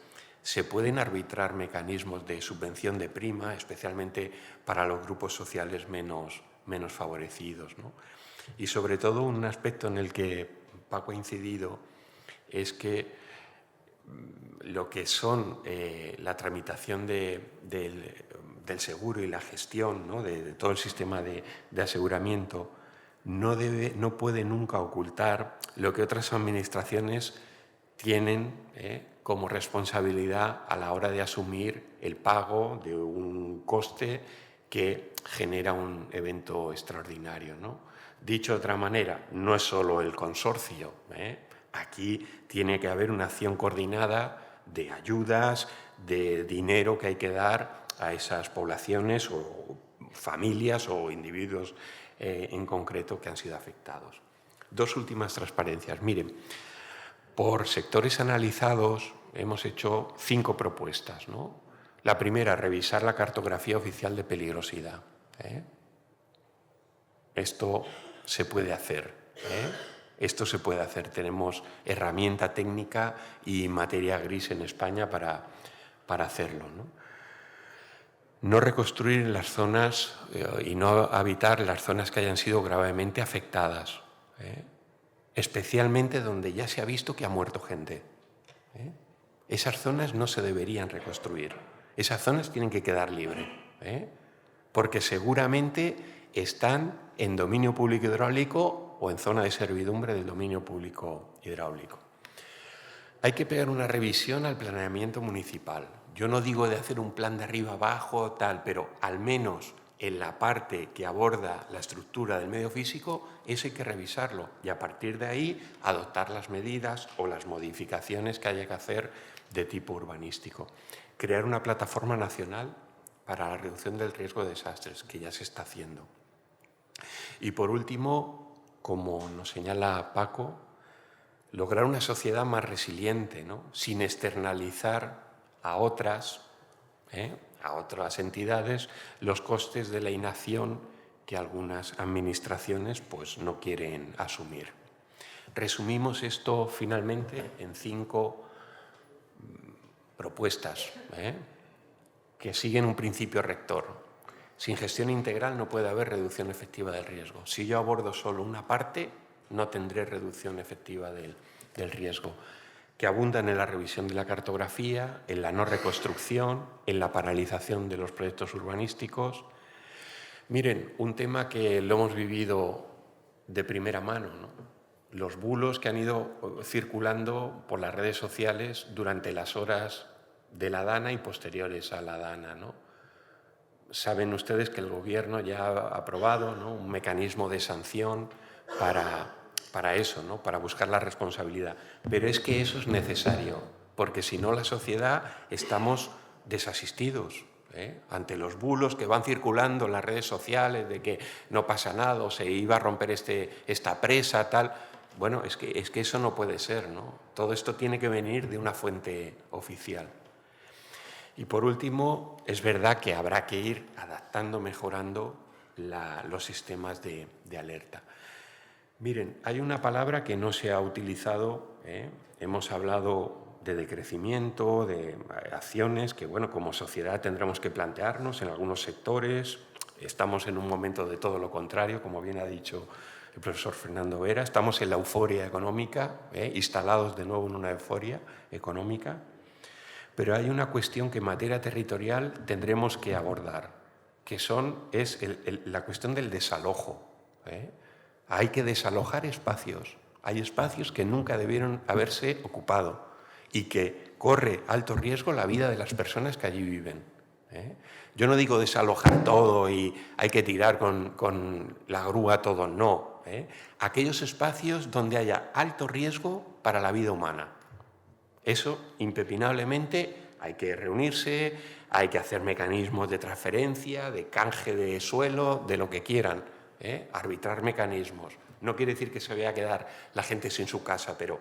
se pueden arbitrar mecanismos de subvención de prima, especialmente para los grupos sociales menos favorecidos, ¿no? Y sobre todo un aspecto en el que Paco ha incidido es que lo que son la tramitación del seguro y la gestión, ¿no? de todo el sistema de aseguramiento no puede nunca ocultar lo que otras administraciones tienen como responsabilidad a la hora de asumir el pago de un coste que genera un evento extraordinario, ¿no? Dicho de otra manera, no es solo el consorcio, Aquí tiene que haber una acción coordinada de ayudas, de dinero que hay que dar a esas poblaciones o familias o individuos en concreto que han sido afectados. Dos últimas transparencias. Miren, por sectores analizados hemos hecho 5 propuestas, ¿no? La primera, revisar la cartografía oficial de peligrosidad. Esto se puede hacer. Esto se puede hacer. Tenemos herramienta técnica y materia gris en España para hacerlo, ¿no? No reconstruir las zonas y no habitar las zonas que hayan sido gravemente afectadas, especialmente donde ya se ha visto que ha muerto gente. Esas zonas no se deberían reconstruir. Esas zonas tienen que quedar libres. porque seguramente están en dominio público hidráulico o en zona de servidumbre del dominio público hidráulico. Hay que pegar una revisión al planeamiento municipal. Yo no digo de hacer un plan de arriba abajo, tal, pero al menos en la parte que aborda la estructura del medio físico, eso hay que revisarlo y a partir de ahí adoptar las medidas o las modificaciones que haya que hacer de tipo urbanístico. Crear una plataforma nacional para la reducción del riesgo de desastres, que ya se está haciendo. Y por último, como nos señala Paco, lograr una sociedad más resiliente, ¿no? Sin externalizar a otras entidades los costes de la inacción que algunas administraciones pues, no quieren asumir. Resumimos esto finalmente en 5 propuestas que siguen un principio rector. Sin gestión integral no puede haber reducción efectiva del riesgo. Si yo abordo solo una parte, no tendré reducción efectiva del riesgo, que abundan en la revisión de la cartografía, en la no reconstrucción, en la paralización de los proyectos urbanísticos. Miren, un tema que lo hemos vivido de primera mano, ¿no? Los bulos que han ido circulando por las redes sociales durante las horas de la Dana y posteriores a la Dana, ¿no? Saben ustedes que el Gobierno ya ha aprobado, ¿no?, un mecanismo de sanción para eso, ¿no?, para buscar la responsabilidad. Pero es que eso es necesario, porque si no la sociedad estamos desasistidos ante los bulos que van circulando en las redes sociales de que no pasa nada o se iba a romper esta presa, tal. Bueno, es que eso no puede ser, ¿no? Todo esto tiene que venir de una fuente oficial. Y por último, es verdad que habrá que ir adaptando, mejorando los sistemas de alerta. Miren, hay una palabra que no se ha utilizado, hemos hablado de decrecimiento, de acciones que, bueno, como sociedad tendremos que plantearnos en algunos sectores. Estamos en un momento de todo lo contrario, como bien ha dicho el profesor Fernando Vera, estamos en la euforia económica, instalados de nuevo en una euforia económica, pero hay una cuestión que en materia territorial tendremos que abordar, que es la cuestión del desalojo. Hay que desalojar espacios. Hay espacios que nunca debieron haberse ocupado y que corre alto riesgo la vida de las personas que allí viven. Yo no digo desalojar todo y hay que tirar con la grúa todo, no. Aquellos espacios donde haya alto riesgo para la vida humana. Eso, impepinablemente, hay que reunirse, hay que hacer mecanismos de transferencia, de canje de suelo, de lo que quieran. Arbitrar mecanismos. No quiere decir que se vaya a quedar la gente sin su casa, pero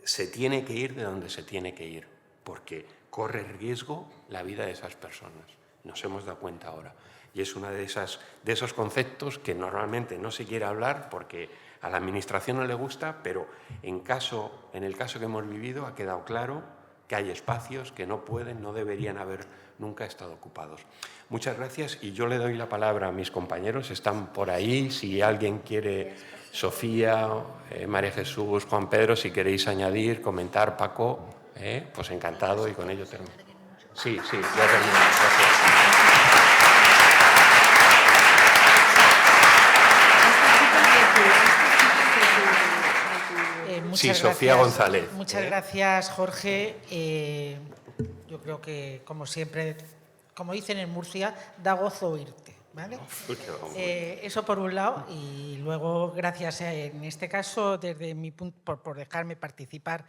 se tiene que ir de donde se tiene que ir, porque corre riesgo la vida de esas personas. Nos hemos dado cuenta ahora. Y es uno de esos conceptos que normalmente no se quiere hablar porque a la Administración no le gusta, pero en el caso que hemos vivido ha quedado claro que hay espacios que no deberían haber nunca estado ocupados. Muchas gracias y yo le doy la palabra a mis compañeros, están por ahí, si alguien quiere, Sofía, María Jesús, Juan Pedro, si queréis añadir, comentar, Paco, pues encantado y con ello termino. Sí, ya termino. Gracias. Sí, Sofía González. Muchas gracias, Jorge. Yo creo que, como siempre, como dicen en Murcia, da gozo oírte, ¿vale? Eso por un lado, y luego, gracias en este caso, desde mi punto, por dejarme participar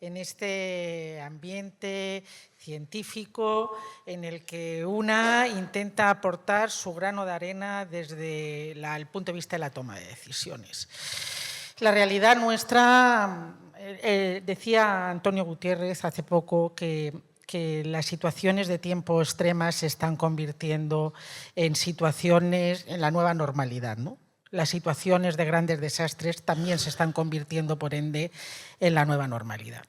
en este ambiente científico en el que una intenta aportar su grano de arena desde el punto de vista de la toma de decisiones. La realidad nuestra, decía Antonio Gutiérrez hace poco que las situaciones de tiempo extremas se están convirtiendo en situaciones, en la nueva normalidad, ¿no? Las situaciones de grandes desastres también se están convirtiendo, por ende, en la nueva normalidad.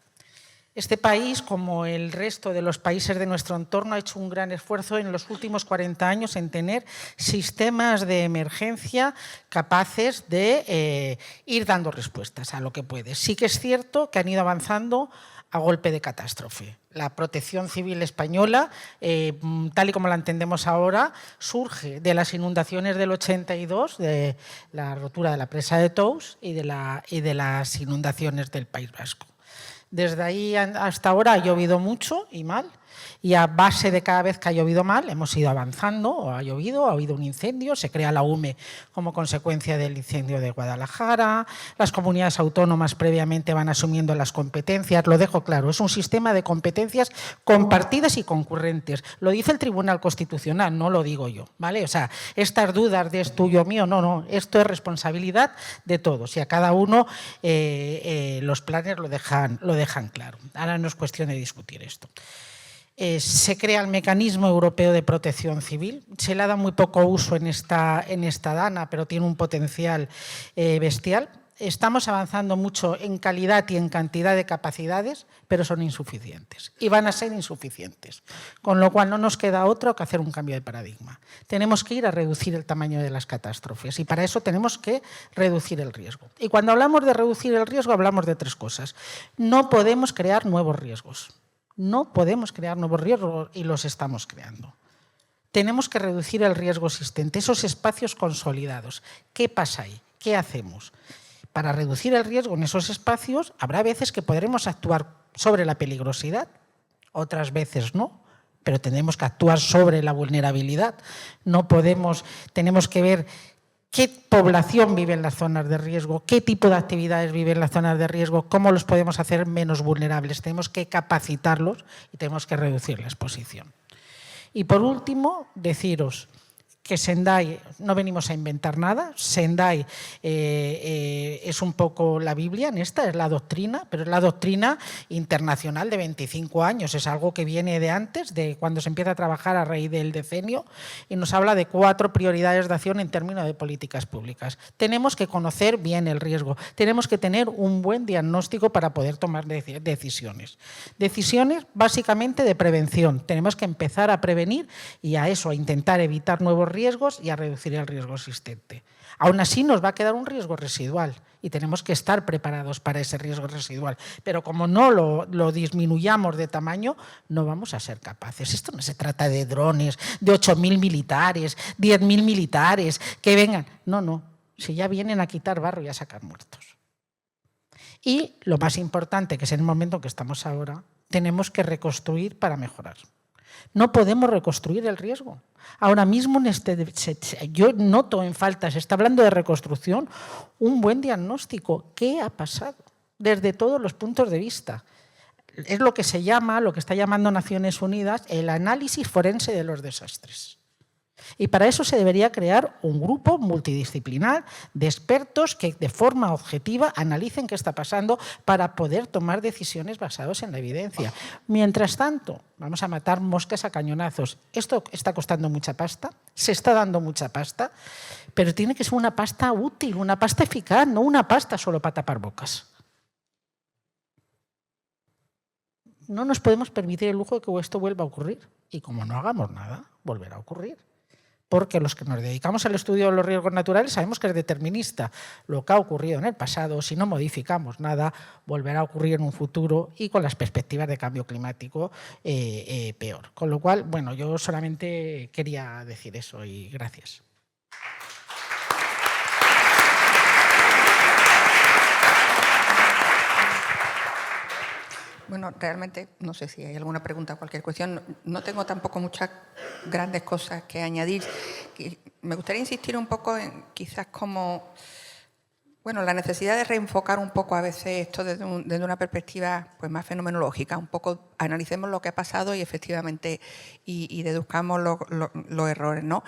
Este país, como el resto de los países de nuestro entorno, ha hecho un gran esfuerzo en los últimos 40 años en tener sistemas de emergencia capaces de ir dando respuestas a lo que puede. Sí que es cierto que han ido avanzando a golpe de catástrofe. La protección civil española, tal y como la entendemos ahora, surge de las inundaciones del 82, de la rotura de la presa de Tous y de las inundaciones del País Vasco. Desde ahí hasta ahora ha llovido mucho y mal, y a base de cada vez que ha llovido mal hemos ido avanzando, o ha habido un incendio, se crea la UME como consecuencia del incendio de Guadalajara, las comunidades autónomas previamente van asumiendo las competencias, lo dejo claro, es un sistema de competencias compartidas y concurrentes, lo dice el Tribunal Constitucional, no lo digo yo, ¿vale? O sea, estas dudas de es tuyo o mío, no, esto es responsabilidad de todos y a cada uno los planes lo dejan claro. Ahora no es cuestión de discutir esto. Se crea el Mecanismo Europeo de Protección Civil. Se le ha dado muy poco uso en esta DANA, pero tiene un potencial bestial. Estamos avanzando mucho en calidad y en cantidad de capacidades, pero son insuficientes y van a ser insuficientes. Con lo cual no nos queda otro que hacer un cambio de paradigma. Tenemos que ir a reducir el tamaño de las catástrofes y para eso tenemos que reducir el riesgo. Y cuando hablamos de reducir el riesgo hablamos de tres cosas. No podemos crear nuevos riesgos. No podemos crear nuevos riesgos y los estamos creando. Tenemos que reducir el riesgo existente, esos espacios consolidados. ¿Qué pasa ahí? ¿Qué hacemos? Para reducir el riesgo en esos espacios habrá veces que podremos actuar sobre la peligrosidad, otras veces no, pero tenemos que actuar sobre la vulnerabilidad. Tenemos que ver qué población vive en las zonas de riesgo, qué tipo de actividades vive en las zonas de riesgo, cómo los podemos hacer menos vulnerables. Tenemos que capacitarlos y tenemos que reducir la exposición. Y por último, deciros que Sendai, no venimos a inventar nada, Sendai es un poco la Biblia en esta, es la doctrina, pero es la doctrina internacional de 25 años, es algo que viene de antes, de cuando se empieza a trabajar a raíz del decenio, y nos habla de 4 prioridades de acción en términos de políticas públicas. Tenemos que conocer bien el riesgo, tenemos que tener un buen diagnóstico para poder tomar decisiones. Decisiones básicamente de prevención, tenemos que empezar a prevenir y a eso, a intentar evitar nuevos riesgos y a reducir el riesgo existente. Aún así nos va a quedar un riesgo residual y tenemos que estar preparados para ese riesgo residual, pero como no lo disminuyamos de tamaño, no vamos a ser capaces. Esto no se trata de drones, de 8.000 militares, 10.000 militares, que vengan. No, si ya vienen a quitar barro y a sacar muertos. Y lo más importante, que es en el momento en que estamos ahora, tenemos que reconstruir para mejorar. No podemos reconstruir el riesgo. Ahora mismo yo noto en falta, se está hablando de reconstrucción, un buen diagnóstico. ¿Qué ha pasado? Desde todos los puntos de vista. Es lo que se llama, lo que está llamando Naciones Unidas, el análisis forense de los desastres. Y para eso se debería crear un grupo multidisciplinar de expertos que de forma objetiva analicen qué está pasando para poder tomar decisiones basadas en la evidencia. Mientras tanto, vamos a matar moscas a cañonazos. Esto está costando mucha pasta, se está dando mucha pasta, pero tiene que ser una pasta útil, una pasta eficaz, no una pasta solo para tapar bocas. No nos podemos permitir el lujo de que esto vuelva a ocurrir. Y como no hagamos nada, volverá a ocurrir. Porque los que nos dedicamos al estudio de los riesgos naturales sabemos que es determinista. Lo que ha ocurrido en el pasado, si no modificamos nada, volverá a ocurrir en un futuro y con las perspectivas de cambio climático peor. Con lo cual, bueno, yo solamente quería decir eso y gracias. Bueno, realmente, no sé si hay alguna pregunta o cualquier cuestión. No tengo tampoco muchas grandes cosas que añadir. Me gustaría insistir un poco en quizás como, bueno, la necesidad de reenfocar un poco a veces esto desde una perspectiva pues más fenomenológica. Un poco analicemos lo que ha pasado y efectivamente y deduzcamos los errores, ¿no?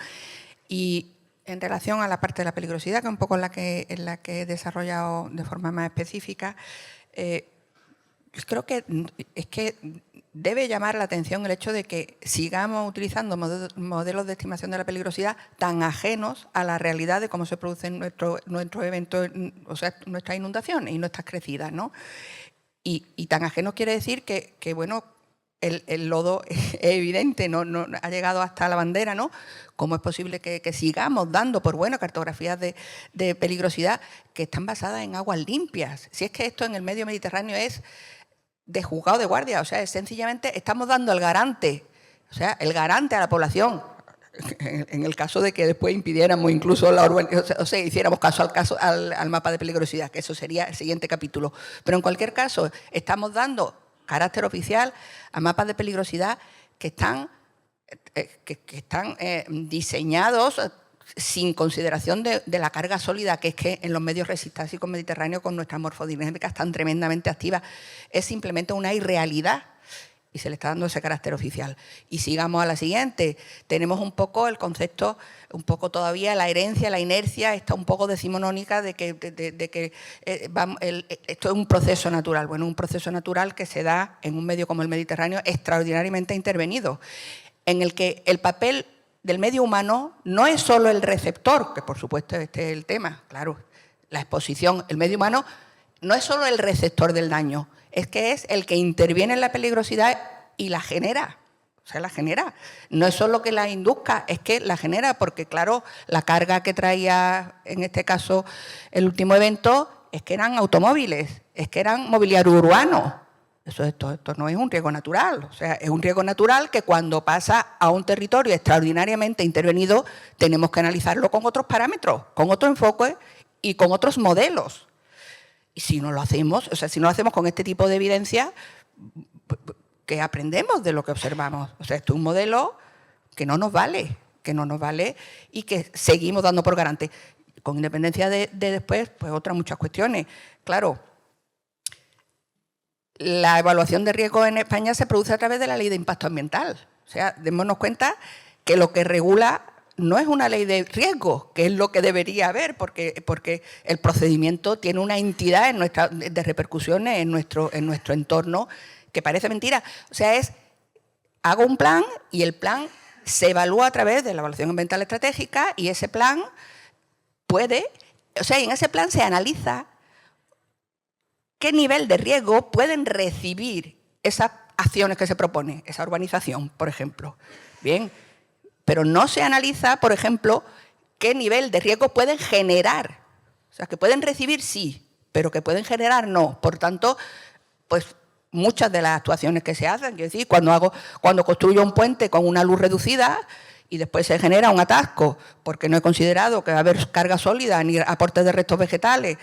Y en relación a la parte de la peligrosidad, que es un poco en la que he desarrollado de forma más específica, creo que es que debe llamar la atención el hecho de que sigamos utilizando modelos de estimación de la peligrosidad tan ajenos a la realidad de cómo se producen nuestros eventos, o sea, nuestras inundaciones y nuestras crecidas, ¿no? Y tan ajenos quiere decir que bueno, el lodo es evidente, no ha llegado hasta la bandera, ¿no? ¿Cómo es posible que sigamos dando por buenas cartografías de peligrosidad que están basadas en aguas limpias? Si es que esto en el medio Mediterráneo es de juzgado de guardia. O sea, es sencillamente estamos dando el garante, o sea, el garante a la población, en el caso de que después impidiéramos incluso la urbanización, o sea, hiciéramos caso al mapa de peligrosidad, que eso sería el siguiente capítulo. Pero en cualquier caso, estamos dando carácter oficial a mapas de peligrosidad que están diseñados sin consideración de la carga sólida que es que en los medios resistásicos mediterráneos con nuestras morfodinámicas tan tremendamente activas es simplemente una irrealidad y se le está dando ese carácter oficial. Y sigamos a la siguiente. Tenemos un poco el concepto, un poco todavía la herencia, la inercia, está un poco decimonónica de que esto es un proceso natural. Bueno, un proceso natural que se da en un medio como el Mediterráneo extraordinariamente intervenido, en el que el papel del medio humano no es solo el receptor, que por supuesto este es el tema, claro, la exposición, el medio humano no es solo el receptor del daño, es que es el que interviene en la peligrosidad y la genera, o sea, la genera. No es solo que la induzca, es que la genera, porque claro, la carga que traía en este caso el último evento es que eran automóviles, es que eran mobiliario urbano. Esto no es un riesgo natural, o sea, es un riesgo natural que cuando pasa a un territorio extraordinariamente intervenido tenemos que analizarlo con otros parámetros, con otro enfoque y con otros modelos. Y si no lo hacemos, o sea, si no lo hacemos con este tipo de evidencia, ¿qué aprendemos de lo que observamos? O sea, esto es un modelo que no nos vale y que seguimos dando por garante. Con independencia de después, pues otras muchas cuestiones. Claro, la evaluación de riesgo en España se produce a través de la ley de impacto ambiental. O sea, démonos cuenta que lo que regula no es una ley de riesgo, que es lo que debería haber, porque el procedimiento tiene una entidad de repercusiones en nuestro entorno que parece mentira. O sea, hago un plan y el plan se evalúa a través de la evaluación ambiental estratégica y ese plan en ese plan se analiza qué nivel de riesgo pueden recibir esas acciones que se propone, esa urbanización, por ejemplo. Bien, pero no se analiza, por ejemplo, qué nivel de riesgo pueden generar. O sea, que pueden recibir sí, pero que pueden generar no. Por tanto, pues muchas de las actuaciones que se hacen, quiero decir, cuando construyo un puente con una luz reducida y después se genera un atasco porque no he considerado que va a haber carga sólida ni aportes de restos vegetales,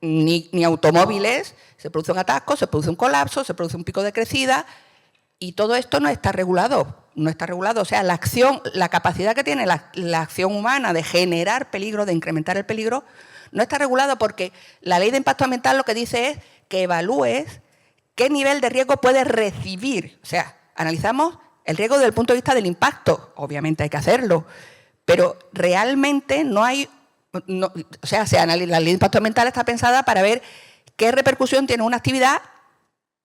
ni automóviles, se produce un atasco, se produce un colapso, se produce un pico de crecida y todo esto no está regulado. No está regulado. O sea, la capacidad que tiene la acción humana de generar peligro, de incrementar el peligro, no está regulado porque la ley de impacto ambiental lo que dice es que evalúes qué nivel de riesgo puedes recibir. O sea, analizamos el riesgo desde el punto de vista del impacto. Obviamente hay que hacerlo, pero realmente no hay... la ley de impacto ambiental está pensada para ver qué repercusión tiene una actividad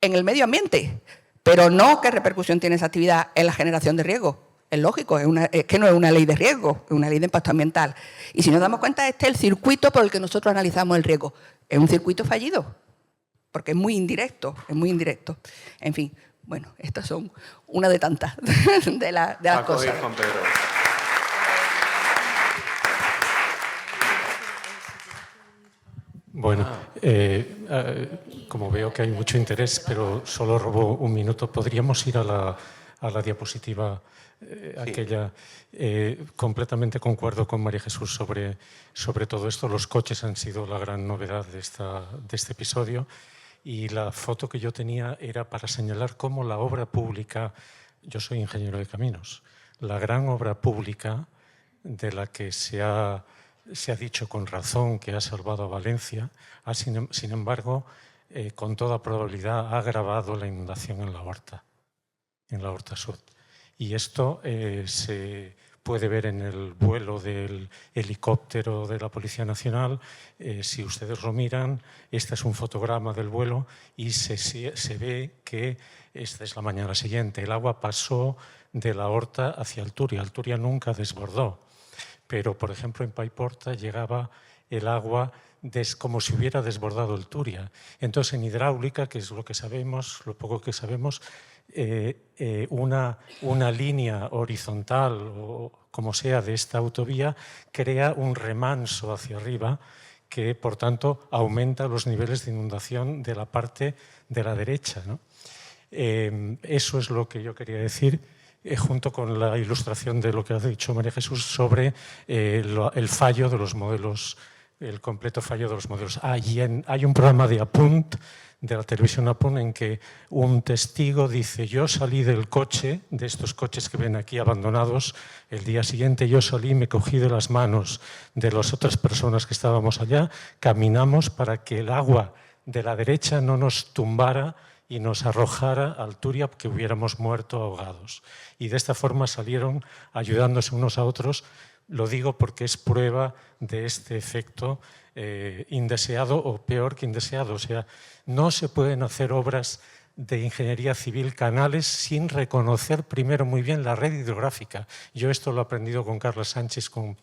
en el medio ambiente, pero no qué repercusión tiene esa actividad en la generación de riesgo. Es lógico, es que no es una ley de riesgo, es una ley de impacto ambiental. Y si nos damos cuenta, este es el circuito por el que nosotros analizamos el riesgo. Es un circuito fallido, porque es muy indirecto, En fin, bueno, estas son una de tantas de las cosas. Juan Pedro. Bueno, como veo que hay mucho interés, pero solo robo un minuto, ¿podríamos ir a la diapositiva aquella? Completamente concuerdo con María Jesús sobre todo esto. Los coches han sido la gran novedad de este episodio y la foto que yo tenía era para señalar cómo la obra pública, yo soy ingeniero de caminos, la gran obra pública de la que se ha dicho con razón que ha salvado a Valencia, sin embargo, con toda probabilidad ha agravado la inundación en la Horta Sud. Y esto se puede ver en el vuelo del helicóptero de la Policía Nacional. Si ustedes lo miran, este es un fotograma del vuelo y se ve que esta es la mañana siguiente. El agua pasó de la Horta hacia el Turia. El Turia nunca desbordó. Pero, por ejemplo, en Paiporta llegaba el agua como si hubiera desbordado el Turia. Entonces, en hidráulica, que es lo que sabemos, lo poco que sabemos, una línea horizontal o como sea de esta autovía crea un remanso hacia arriba que, por tanto, aumenta los niveles de inundación de la parte de la derecha, ¿no? Eso es lo que yo quería decir, junto con la ilustración de lo que ha dicho María Jesús sobre el fallo de los modelos, el completo fallo de los modelos. Hay un programa de Apunt, de la televisión Apunt, en que un testigo dice: yo salí del coche, de estos coches que ven aquí abandonados, el día siguiente yo salí, me cogí de las manos de las otras personas que estábamos allá, caminamos para que el agua de la derecha no nos tumbara y nos arrojara al Turia, que hubiéramos muerto ahogados. Y de esta forma salieron ayudándose unos a otros. Lo digo porque es prueba de este efecto indeseado, o peor que indeseado. O sea, no se pueden hacer obras de ingeniería civil, canales, sin reconocer primero muy bien la red hidrográfica. Yo esto lo he aprendido con Carlos Sánchez, con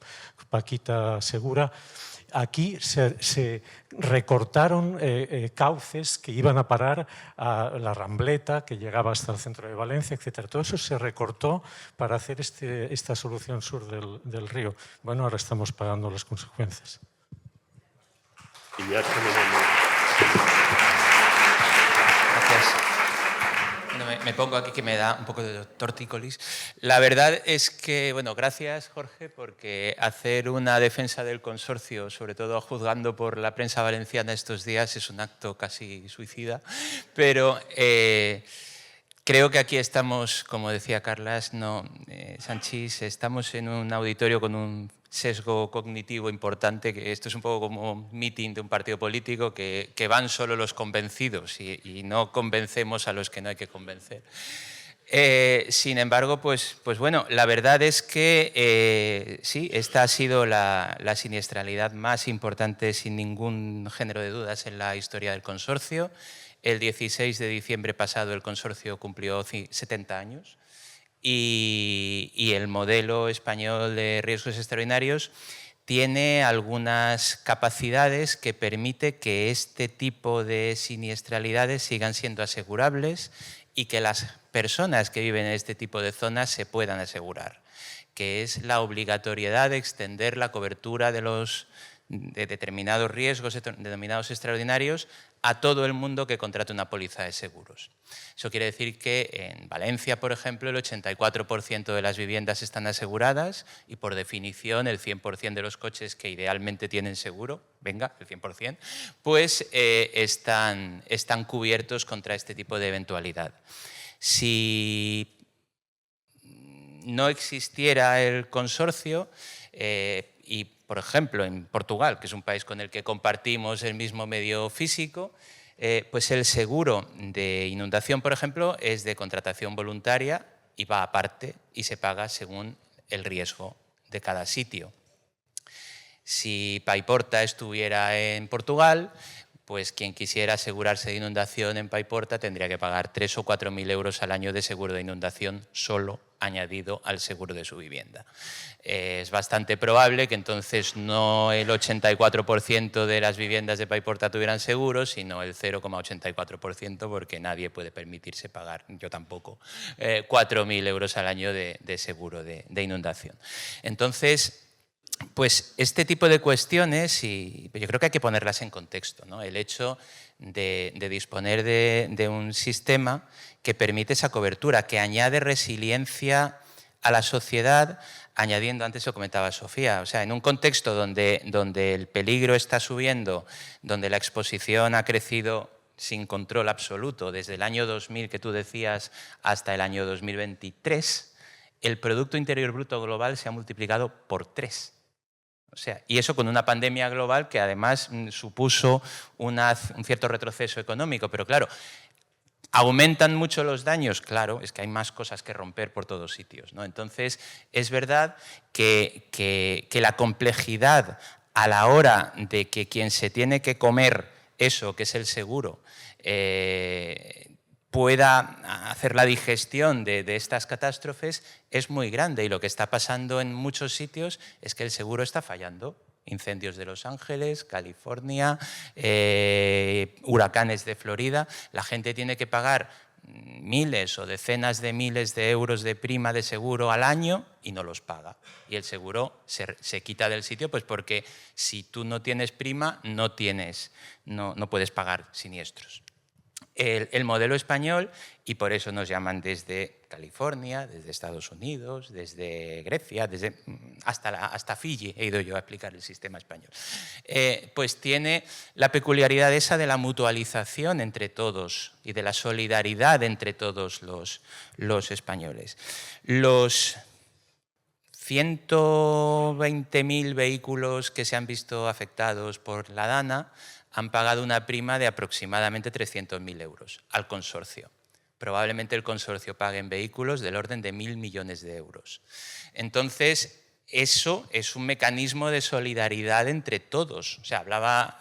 Paquita Segura. Aquí se recortaron cauces que iban a parar a la Rambleta, que llegaba hasta el centro de Valencia, etc. Todo eso se recortó para hacer esta solución sur del río. Bueno, ahora estamos pagando las consecuencias. Y ya terminamos. Gracias. Bueno, me pongo aquí que me da un poco de tortícolis. La verdad es que, bueno, gracias Jorge, porque hacer una defensa del consorcio, sobre todo juzgando por la prensa valenciana estos días, es un acto casi suicida, pero creo que aquí estamos, como decía Carlas, Sanchis, estamos en un auditorio con un sesgo cognitivo importante, que esto es un poco como un meeting de un partido político, que van solo los convencidos y no convencemos a los que no hay que convencer. Sin embargo, pues bueno, la verdad es que sí, esta ha sido la siniestralidad más importante, sin ningún género de dudas, en la historia del consorcio. El 16 de diciembre pasado el consorcio cumplió 70 años. Y el modelo español de riesgos extraordinarios tiene algunas capacidades que permite que este tipo de siniestralidades sigan siendo asegurables y que las personas que viven en este tipo de zonas se puedan asegurar, que es la obligatoriedad de extender la cobertura de determinados riesgos denominados extraordinarios a todo el mundo que contrate una póliza de seguros. Eso quiere decir que en Valencia, por ejemplo, el 84% de las viviendas están aseguradas y, por definición, el 100% de los coches que idealmente tienen seguro, venga, el 100%, pues están cubiertos contra este tipo de eventualidad. Si no existiera el consorcio y, por ejemplo, en Portugal, que es un país con el que compartimos el mismo medio físico, pues el seguro de inundación, por ejemplo, es de contratación voluntaria y va aparte y se paga según el riesgo de cada sitio. Si Paiporta estuviera en Portugal, pues quien quisiera asegurarse de inundación en Paiporta tendría que pagar 3.000 o 4.000 euros al año de seguro de inundación solo añadido al seguro de su vivienda. Es bastante probable que entonces no el 84% de las viviendas de Paiporta tuvieran seguro, sino el 0,84%, porque nadie puede permitirse pagar, yo tampoco, 4.000 euros al año de seguro de inundación. Entonces, pues este tipo de cuestiones, y yo creo que hay que ponerlas en contexto, ¿no? El hecho de disponer de un sistema que permite esa cobertura, que añade resiliencia a la sociedad, añadiendo, antes lo comentaba Sofía, o sea, en un contexto donde el peligro está subiendo, donde la exposición ha crecido sin control absoluto desde el año 2000, que tú decías, hasta el año 2023, el Producto Interior Bruto global se ha multiplicado por 3. O sea, y eso con una pandemia global que además supuso un cierto retroceso económico. Pero claro, ¿aumentan mucho los daños? Claro, es que hay más cosas que romper por todos sitios, ¿no? Entonces, es verdad que la complejidad a la hora de que quien se tiene que comer eso, que es el seguro, pueda hacer la digestión de estas catástrofes es muy grande, y lo que está pasando en muchos sitios es que el seguro está fallando. Incendios de Los Ángeles, California, huracanes de Florida. La gente tiene que pagar miles o decenas de miles de euros de prima de seguro al año y no los paga. Y el seguro se quita del sitio, pues porque si tú no tienes prima, no puedes pagar siniestros. El modelo español, y por eso nos llaman desde California, desde Estados Unidos, desde Grecia, hasta Fiji he ido yo a explicar el sistema español, pues tiene la peculiaridad esa de la mutualización entre todos y de la solidaridad entre todos los españoles. Los 120.000 vehículos que se han visto afectados por la DANA han pagado una prima de aproximadamente 300.000 euros al consorcio. Probablemente el consorcio pague en vehículos del orden de 1.000 millones de euros. Entonces, eso es un mecanismo de solidaridad entre todos. O sea,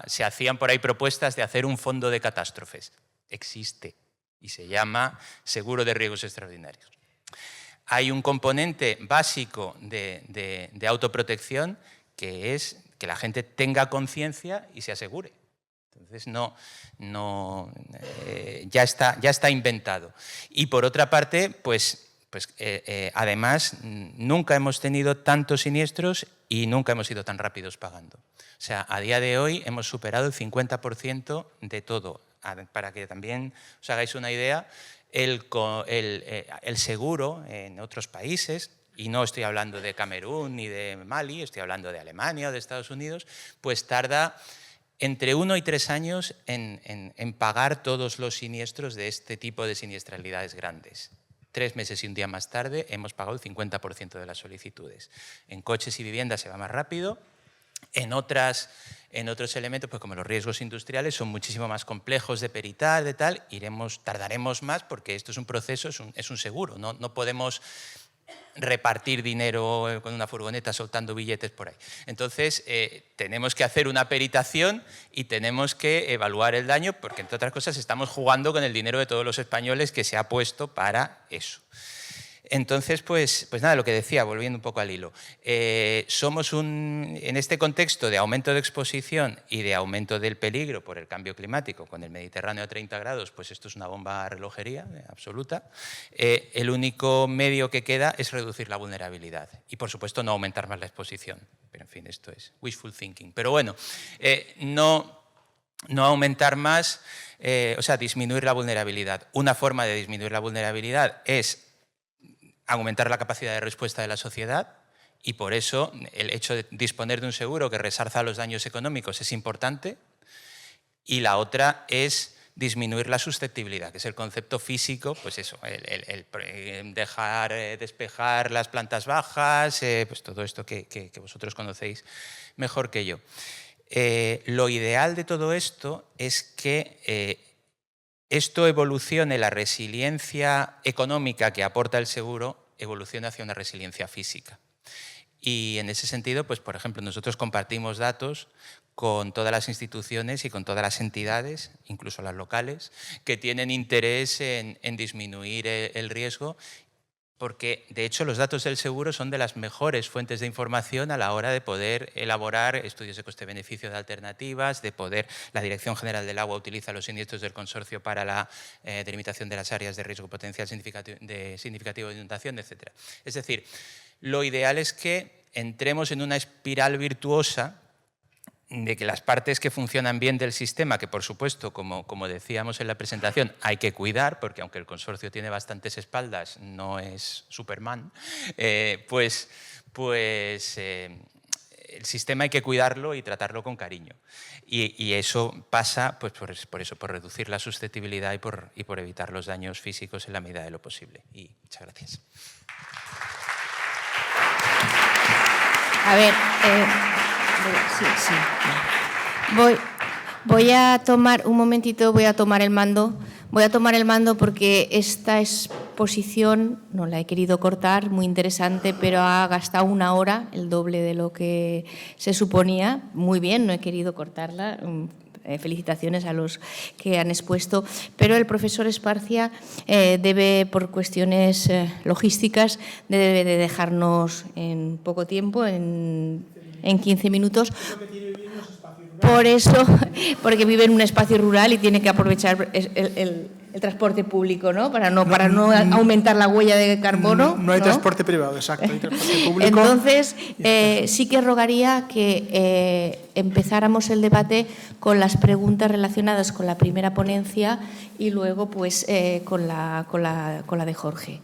se hacían por ahí propuestas de hacer un fondo de catástrofes. Existe y se llama seguro de riesgos extraordinarios. Hay un componente básico de autoprotección que es que la gente tenga conciencia y se asegure. Entonces, ya está inventado. Y por otra parte, además, nunca hemos tenido tantos siniestros y nunca hemos ido tan rápidos pagando. O sea, a día de hoy hemos superado el 50% de todo. Para que también os hagáis una idea, el seguro en otros países, y no estoy hablando de Camerún ni de Mali, estoy hablando de Alemania o de Estados Unidos, pues tarda entre 1 y 3 años en pagar todos los siniestros de este tipo de siniestralidades grandes. 3 meses y un día más tarde hemos pagado el 50% de las solicitudes. En coches y viviendas se va más rápido. En otros elementos, pues como los riesgos industriales, son muchísimo más complejos de peritar, tardaremos más porque esto es un proceso, es un seguro. No podemos repartir dinero con una furgoneta soltando billetes por ahí. Entonces, tenemos que hacer una peritación y tenemos que evaluar el daño porque, entre otras cosas, estamos jugando con el dinero de todos los españoles que se ha puesto para eso. Entonces, pues nada, lo que decía, volviendo un poco al hilo. Somos en este contexto de aumento de exposición y de aumento del peligro por el cambio climático, con el Mediterráneo a 30 grados, pues esto es una bomba relojería absoluta. El único medio que queda es reducir la vulnerabilidad y, por supuesto, no aumentar más la exposición. Pero, en fin, esto es wishful thinking. Pero bueno, no aumentar más, disminuir la vulnerabilidad. Una forma de disminuir la vulnerabilidad es aumentar la capacidad de respuesta de la sociedad y por eso el hecho de disponer de un seguro que resarza los daños económicos es importante, y la otra es disminuir la susceptibilidad, que es el concepto físico, pues eso, el dejar despejar las plantas bajas, pues todo esto que vosotros conocéis mejor que yo. Lo ideal de todo esto es que esto evolucione, la resiliencia económica que aporta el seguro evoluciona hacia una resiliencia física. Y en ese sentido, pues por ejemplo, nosotros compartimos datos con todas las instituciones y con todas las entidades, incluso las locales, que tienen interés en disminuir el riesgo, porque de hecho los datos del seguro son de las mejores fuentes de información a la hora de poder elaborar estudios de coste-beneficio de alternativas, la Dirección General del Agua utiliza los siniestros del consorcio para la delimitación de las áreas de riesgo potencial significativo de inundación, etc. Es decir, lo ideal es que entremos en una espiral virtuosa de que las partes que funcionan bien del sistema, que por supuesto, como decíamos en la presentación, hay que cuidar, porque aunque el consorcio tiene bastantes espaldas, no es Superman, el sistema hay que cuidarlo y tratarlo con cariño. Y eso pasa pues, por reducir la susceptibilidad y por evitar los daños físicos en la medida de lo posible. Y muchas gracias. A ver, sí. Voy a tomar un momentito, voy a tomar el mando porque esta exposición no la he querido cortar, muy interesante, pero ha gastado 1 hora, el doble de lo que se suponía. Muy bien, no he querido cortarla. Felicitaciones a los que han expuesto, pero el profesor Esparcia debe, por cuestiones logísticas, debe de dejarnos en poco tiempo, en 15 minutos. Por eso, porque vive en un espacio rural y tiene que aprovechar el transporte público, ¿no? Para no aumentar la huella de carbono. No hay transporte privado, exacto, hay transporte público. Entonces, sí que rogaría que empezáramos el debate con las preguntas relacionadas con la primera ponencia y luego pues con la de Jorge.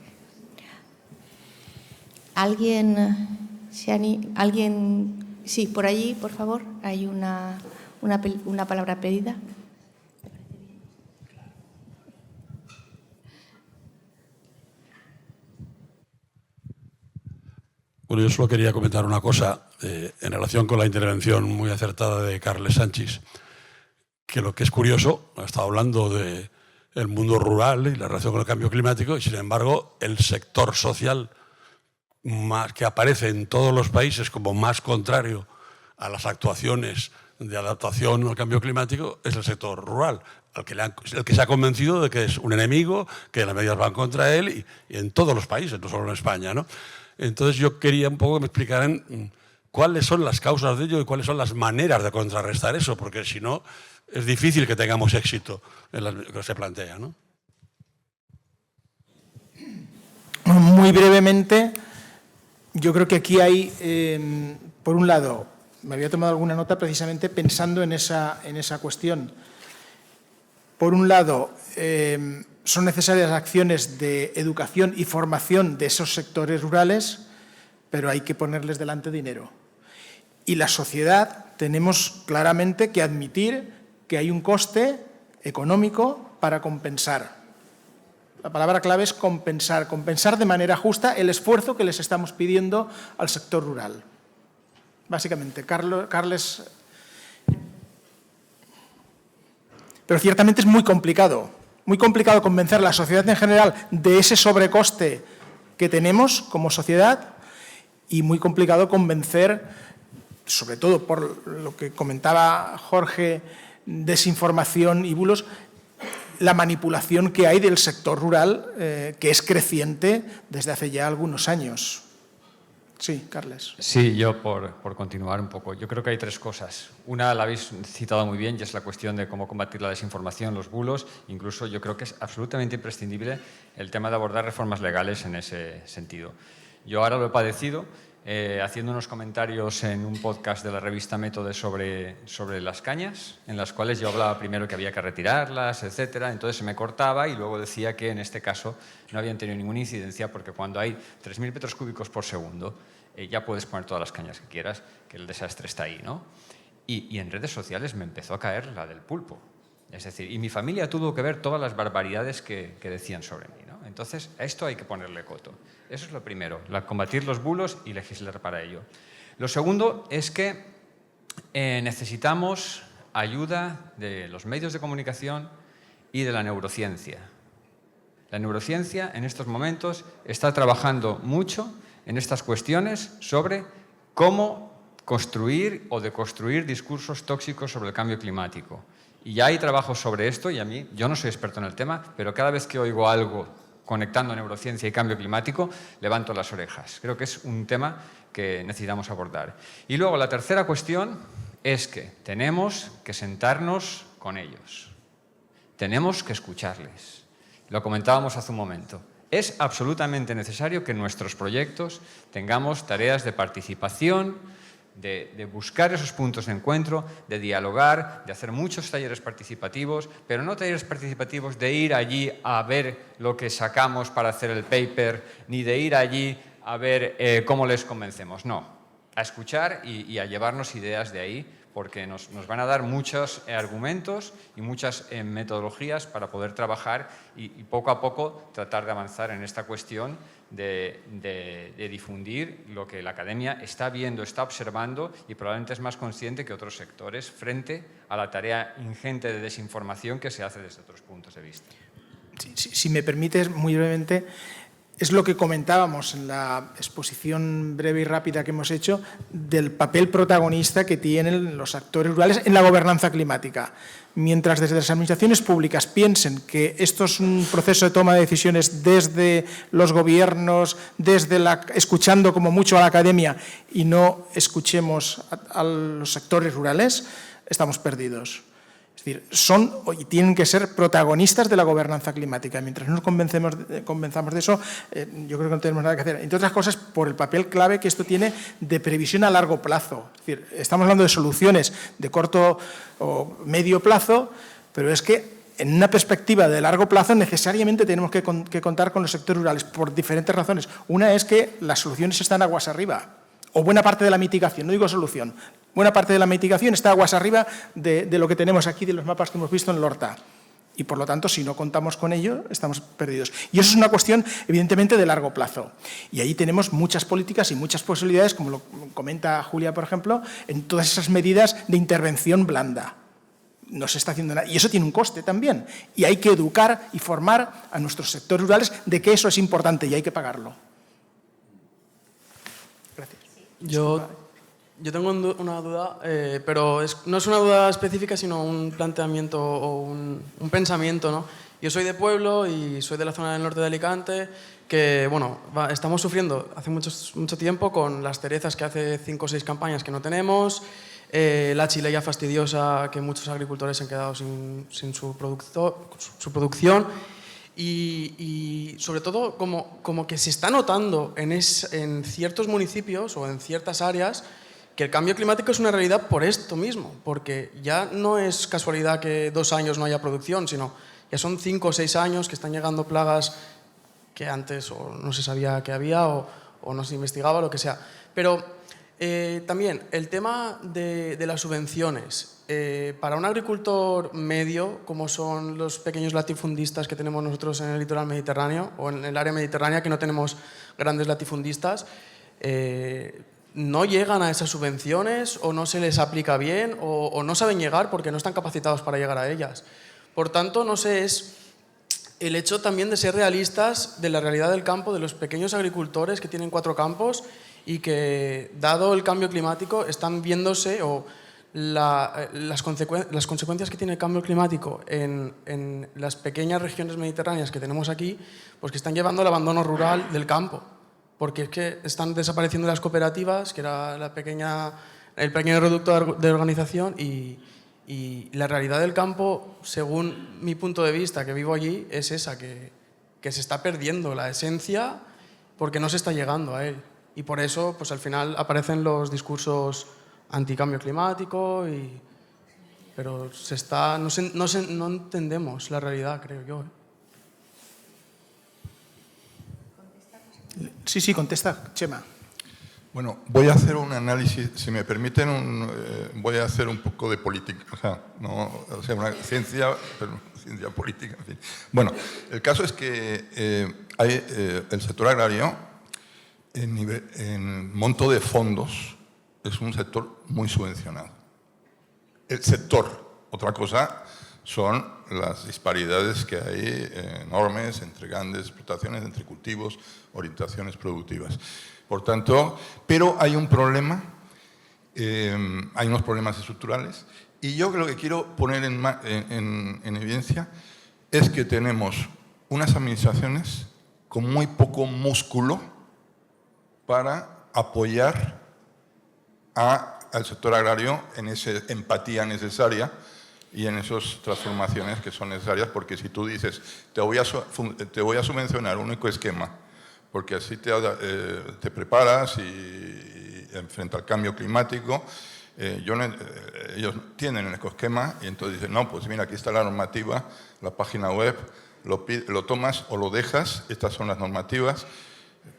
¿Alguien? Sí, por allí, por favor, hay una palabra pedida. Bueno, yo solo quería comentar una cosa en relación con la intervención muy acertada de Carles Sanchis, que lo que es curioso, ha estado hablando del mundo rural y la relación con el cambio climático, y sin embargo el sector social más que aparece en todos los países como más contrario a las actuaciones de adaptación al cambio climático es el sector rural, el que se ha convencido de que es un enemigo, que las medidas van contra él y en todos los países, no solo en España, ¿no? Entonces yo quería un poco que me explicaran cuáles son las causas de ello y cuáles son las maneras de contrarrestar eso, porque si no es difícil que tengamos éxito en lo que se plantea, ¿no? Muy brevemente, yo creo que aquí hay, por un lado, me había tomado alguna nota precisamente pensando en esa cuestión. Por un lado, son necesarias acciones de educación y formación de esos sectores rurales, pero hay que ponerles delante dinero. Y la sociedad tenemos claramente que admitir que hay un coste económico para compensar. La palabra clave es compensar, compensar de manera justa el esfuerzo que les estamos pidiendo al sector rural. Básicamente, Carles. Pero ciertamente es muy complicado convencer a la sociedad en general de ese sobrecoste que tenemos como sociedad y muy complicado convencer, sobre todo por lo que comentaba Jorge, desinformación y bulos, la manipulación que hay del sector rural, que es creciente desde hace ya algunos años. Sí, Carles. Sí, yo por continuar un poco. Yo creo que hay tres cosas. Una la habéis citado muy bien y es la cuestión de cómo combatir la desinformación, los bulos. Incluso yo creo que es absolutamente imprescindible el tema de abordar reformas legales en ese sentido. Yo ahora lo he padecido haciendo unos comentarios en un podcast de la revista Método sobre las cañas, en las cuales yo hablaba primero que había que retirarlas, etcétera. Entonces se me cortaba y luego decía que en este caso no habían tenido ninguna incidencia porque cuando hay 3.000 metros cúbicos por segundo ya puedes poner todas las cañas que quieras, que el desastre está ahí, ¿no? Y en redes sociales me empezó a caer la del pulpo. Es decir, y mi familia tuvo que ver todas las barbaridades que decían sobre mí, ¿no? Entonces, a esto hay que ponerle coto. Eso es lo primero, combatir los bulos y legislar para ello. Lo segundo es que necesitamos ayuda de los medios de comunicación y de la neurociencia. La neurociencia en estos momentos está trabajando mucho en estas cuestiones sobre cómo construir o deconstruir discursos tóxicos sobre el cambio climático. Y ya hay trabajos sobre esto y yo no soy experto en el tema, pero cada vez que oigo algo conectando neurociencia y cambio climático, levanto las orejas. Creo que es un tema que necesitamos abordar. Y luego la tercera cuestión es que tenemos que sentarnos con ellos. Tenemos que escucharles. Lo comentábamos hace un momento. Es absolutamente necesario que en nuestros proyectos tengamos tareas de participación, de buscar esos puntos de encuentro, de dialogar, de hacer muchos talleres participativos, pero no talleres participativos de ir allí a ver lo que sacamos para hacer el paper, ni de ir allí a ver cómo les convencemos. No, a escuchar y a llevarnos ideas de ahí, porque nos van a dar muchos argumentos y muchas metodologías para poder trabajar y poco a poco tratar de avanzar en esta cuestión de difundir lo que la academia está viendo, está observando y probablemente es más consciente que otros sectores frente a la tarea ingente de desinformación que se hace desde otros puntos de vista. Si me permites, muy brevemente, es lo que comentábamos en la exposición breve y rápida que hemos hecho del papel protagonista que tienen los actores rurales en la gobernanza climática. Mientras desde las administraciones públicas piensen que esto es un proceso de toma de decisiones desde los gobiernos, escuchando como mucho a la academia y no escuchemos a los sectores rurales, estamos perdidos. Es decir, son y tienen que ser protagonistas de la gobernanza climática. Mientras no nos convenzamos de eso, yo creo que no tenemos nada que hacer. Entre otras cosas, por el papel clave que esto tiene de previsión a largo plazo. Es decir, estamos hablando de soluciones de corto o medio plazo, pero es que en una perspectiva de largo plazo necesariamente tenemos que contar con los sectores rurales por diferentes razones. Una es que las soluciones están aguas arriba, o buena parte de la mitigación, no digo solución, buena parte de la mitigación está aguas arriba de lo que tenemos aquí, de los mapas que hemos visto en Lorta. Y, por lo tanto, si no contamos con ello, estamos perdidos. Y eso es una cuestión, evidentemente, de largo plazo. Y ahí tenemos muchas políticas y muchas posibilidades, como lo comenta Julia, por ejemplo, en todas esas medidas de intervención blanda. No se está haciendo nada. Y eso tiene un coste también. Y hay que educar y formar a nuestros sectores rurales de que eso es importante y hay que pagarlo. Gracias. Yo tengo una duda, pero no es una duda específica, sino un planteamiento o un pensamiento, ¿no? Yo soy de pueblo y soy de la zona del norte de Alicante, que bueno, estamos sufriendo hace mucho tiempo con las cerezas, que hace 5 o 6 campañas que no tenemos, la chilella fastidiosa, que muchos agricultores se han quedado sin su producción. Y sobre todo como que se está notando en ciertos municipios o en ciertas áreas que el cambio climático es una realidad por esto mismo, porque ya no es casualidad que 2 años no haya producción, sino ya son 5 o 6 años que están llegando plagas que antes o no se sabía que había o no se investigaba, lo que sea. Pero también el tema de las subvenciones. Para un agricultor medio, como son los pequeños latifundistas que tenemos nosotros en el litoral mediterráneo o en el área mediterránea, que no tenemos grandes latifundistas, no llegan a esas subvenciones o no se les aplica bien o no saben llegar porque no están capacitados para llegar a ellas. Por tanto, no sé, es el hecho también de ser realistas de la realidad del campo, de los pequeños agricultores que tienen 4 campos y que, dado el cambio climático, están viéndose las consecuencias que tiene el cambio climático en las pequeñas regiones mediterráneas que tenemos aquí, pues que están llevando al abandono rural del campo, porque es que están desapareciendo las cooperativas, que era el pequeño reducto de organización, y la realidad del campo, según mi punto de vista, que vivo allí, es esa, que se está perdiendo la esencia porque no se está llegando a él. Y por eso, pues al final aparecen los discursos anticambio climático, pero no entendemos la realidad, creo yo. Sí, contesta, Chema. Bueno, voy a hacer un análisis, si me permiten, voy a hacer un poco de política, una ciencia, pero ciencia política, en fin. Bueno, el caso es que el sector agrario, en monto de fondos, es un sector muy subvencionado. El sector, otra cosa, son las disparidades que hay enormes entre grandes explotaciones, entre cultivos, orientaciones productivas. Por tanto, pero hay un problema, hay unos problemas estructurales, y yo lo que quiero poner en evidencia es que tenemos unas administraciones con muy poco músculo para apoyar al sector agrario en esa empatía necesaria y en esas transformaciones que son necesarias, porque si tú dices, te voy a subvencionar un único esquema, porque así te preparas y frente al cambio climático, ellos tienen el esquema y entonces dicen, no, pues mira, aquí está la normativa, la página web, lo tomas o lo dejas, estas son las normativas,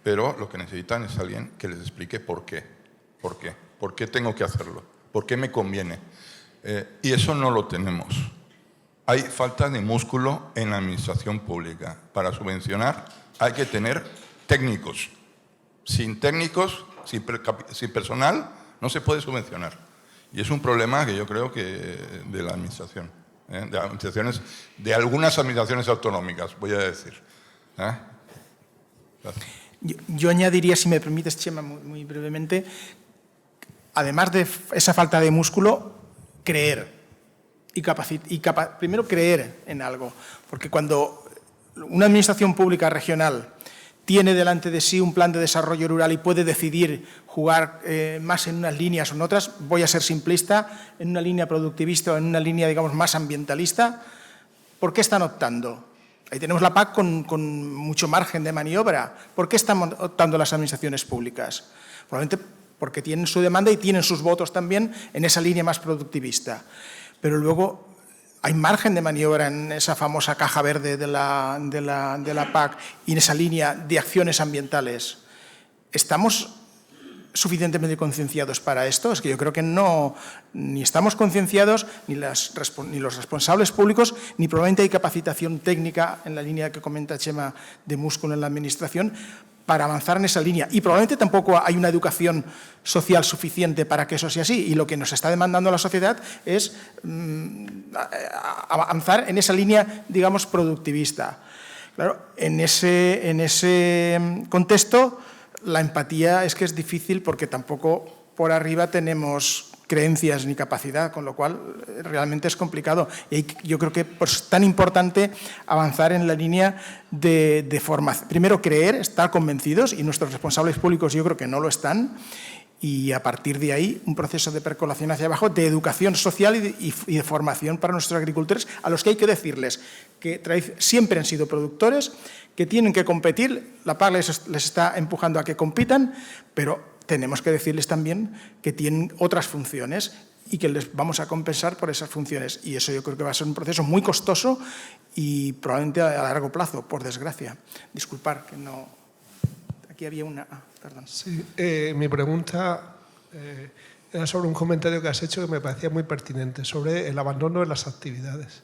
pero lo que necesitan es alguien que les explique por qué. ¿Por qué? ¿Por qué tengo que hacerlo? ¿Por qué me conviene? Y eso no lo tenemos. Hay falta de músculo en la administración pública. Para subvencionar hay que tener técnicos. Sin técnicos, sin personal, no se puede subvencionar. Y es un problema que yo creo que de la administración, de algunas administraciones autonómicas, voy a decir. Gracias. Yo añadiría, si me permites, Chema, muy brevemente, además de esa falta de músculo, creer. Primero, creer en algo. Porque cuando una administración pública regional tiene delante de sí un plan de desarrollo rural y puede decidir jugar más en unas líneas o en otras, voy a ser simplista, en una línea productivista o en una línea, digamos, más ambientalista, ¿por qué están optando? Ahí tenemos la PAC con mucho margen de maniobra. ¿Por qué están optando las administraciones públicas? Probablemente porque tienen su demanda y tienen sus votos también en esa línea más productivista. Pero luego hay margen de maniobra en esa famosa caja verde de la PAC y en esa línea de acciones ambientales. ¿Estamos suficientemente concienciados para esto? Es que yo creo que no, ni estamos concienciados, ni los responsables públicos, ni probablemente hay capacitación técnica en la línea que comenta Chema de músculo en la administración para avanzar en esa línea. Y probablemente tampoco hay una educación social suficiente para que eso sea así. Y lo que nos está demandando la sociedad es avanzar en esa línea, digamos, productivista. Claro, en ese contexto, la empatía es que es difícil porque tampoco por arriba tenemos creencias ni capacidad, con lo cual realmente es complicado. Y yo creo que pues, es tan importante avanzar en la línea de formación. Primero, creer, estar convencidos, y nuestros responsables públicos yo creo que no lo están, y a partir de ahí un proceso de percolación hacia abajo, de educación social y de formación para nuestros agricultores, a los que hay que decirles que siempre han sido productores, que tienen que competir, la PAC les está empujando a que compitan, pero tenemos que decirles también que tienen otras funciones y que les vamos a compensar por esas funciones. Y eso yo creo que va a ser un proceso muy costoso y probablemente a largo plazo, por desgracia. Disculpar, que no... Aquí había una... perdón. Sí, mi pregunta era sobre un comentario que has hecho que me parecía muy pertinente, sobre el abandono de las actividades.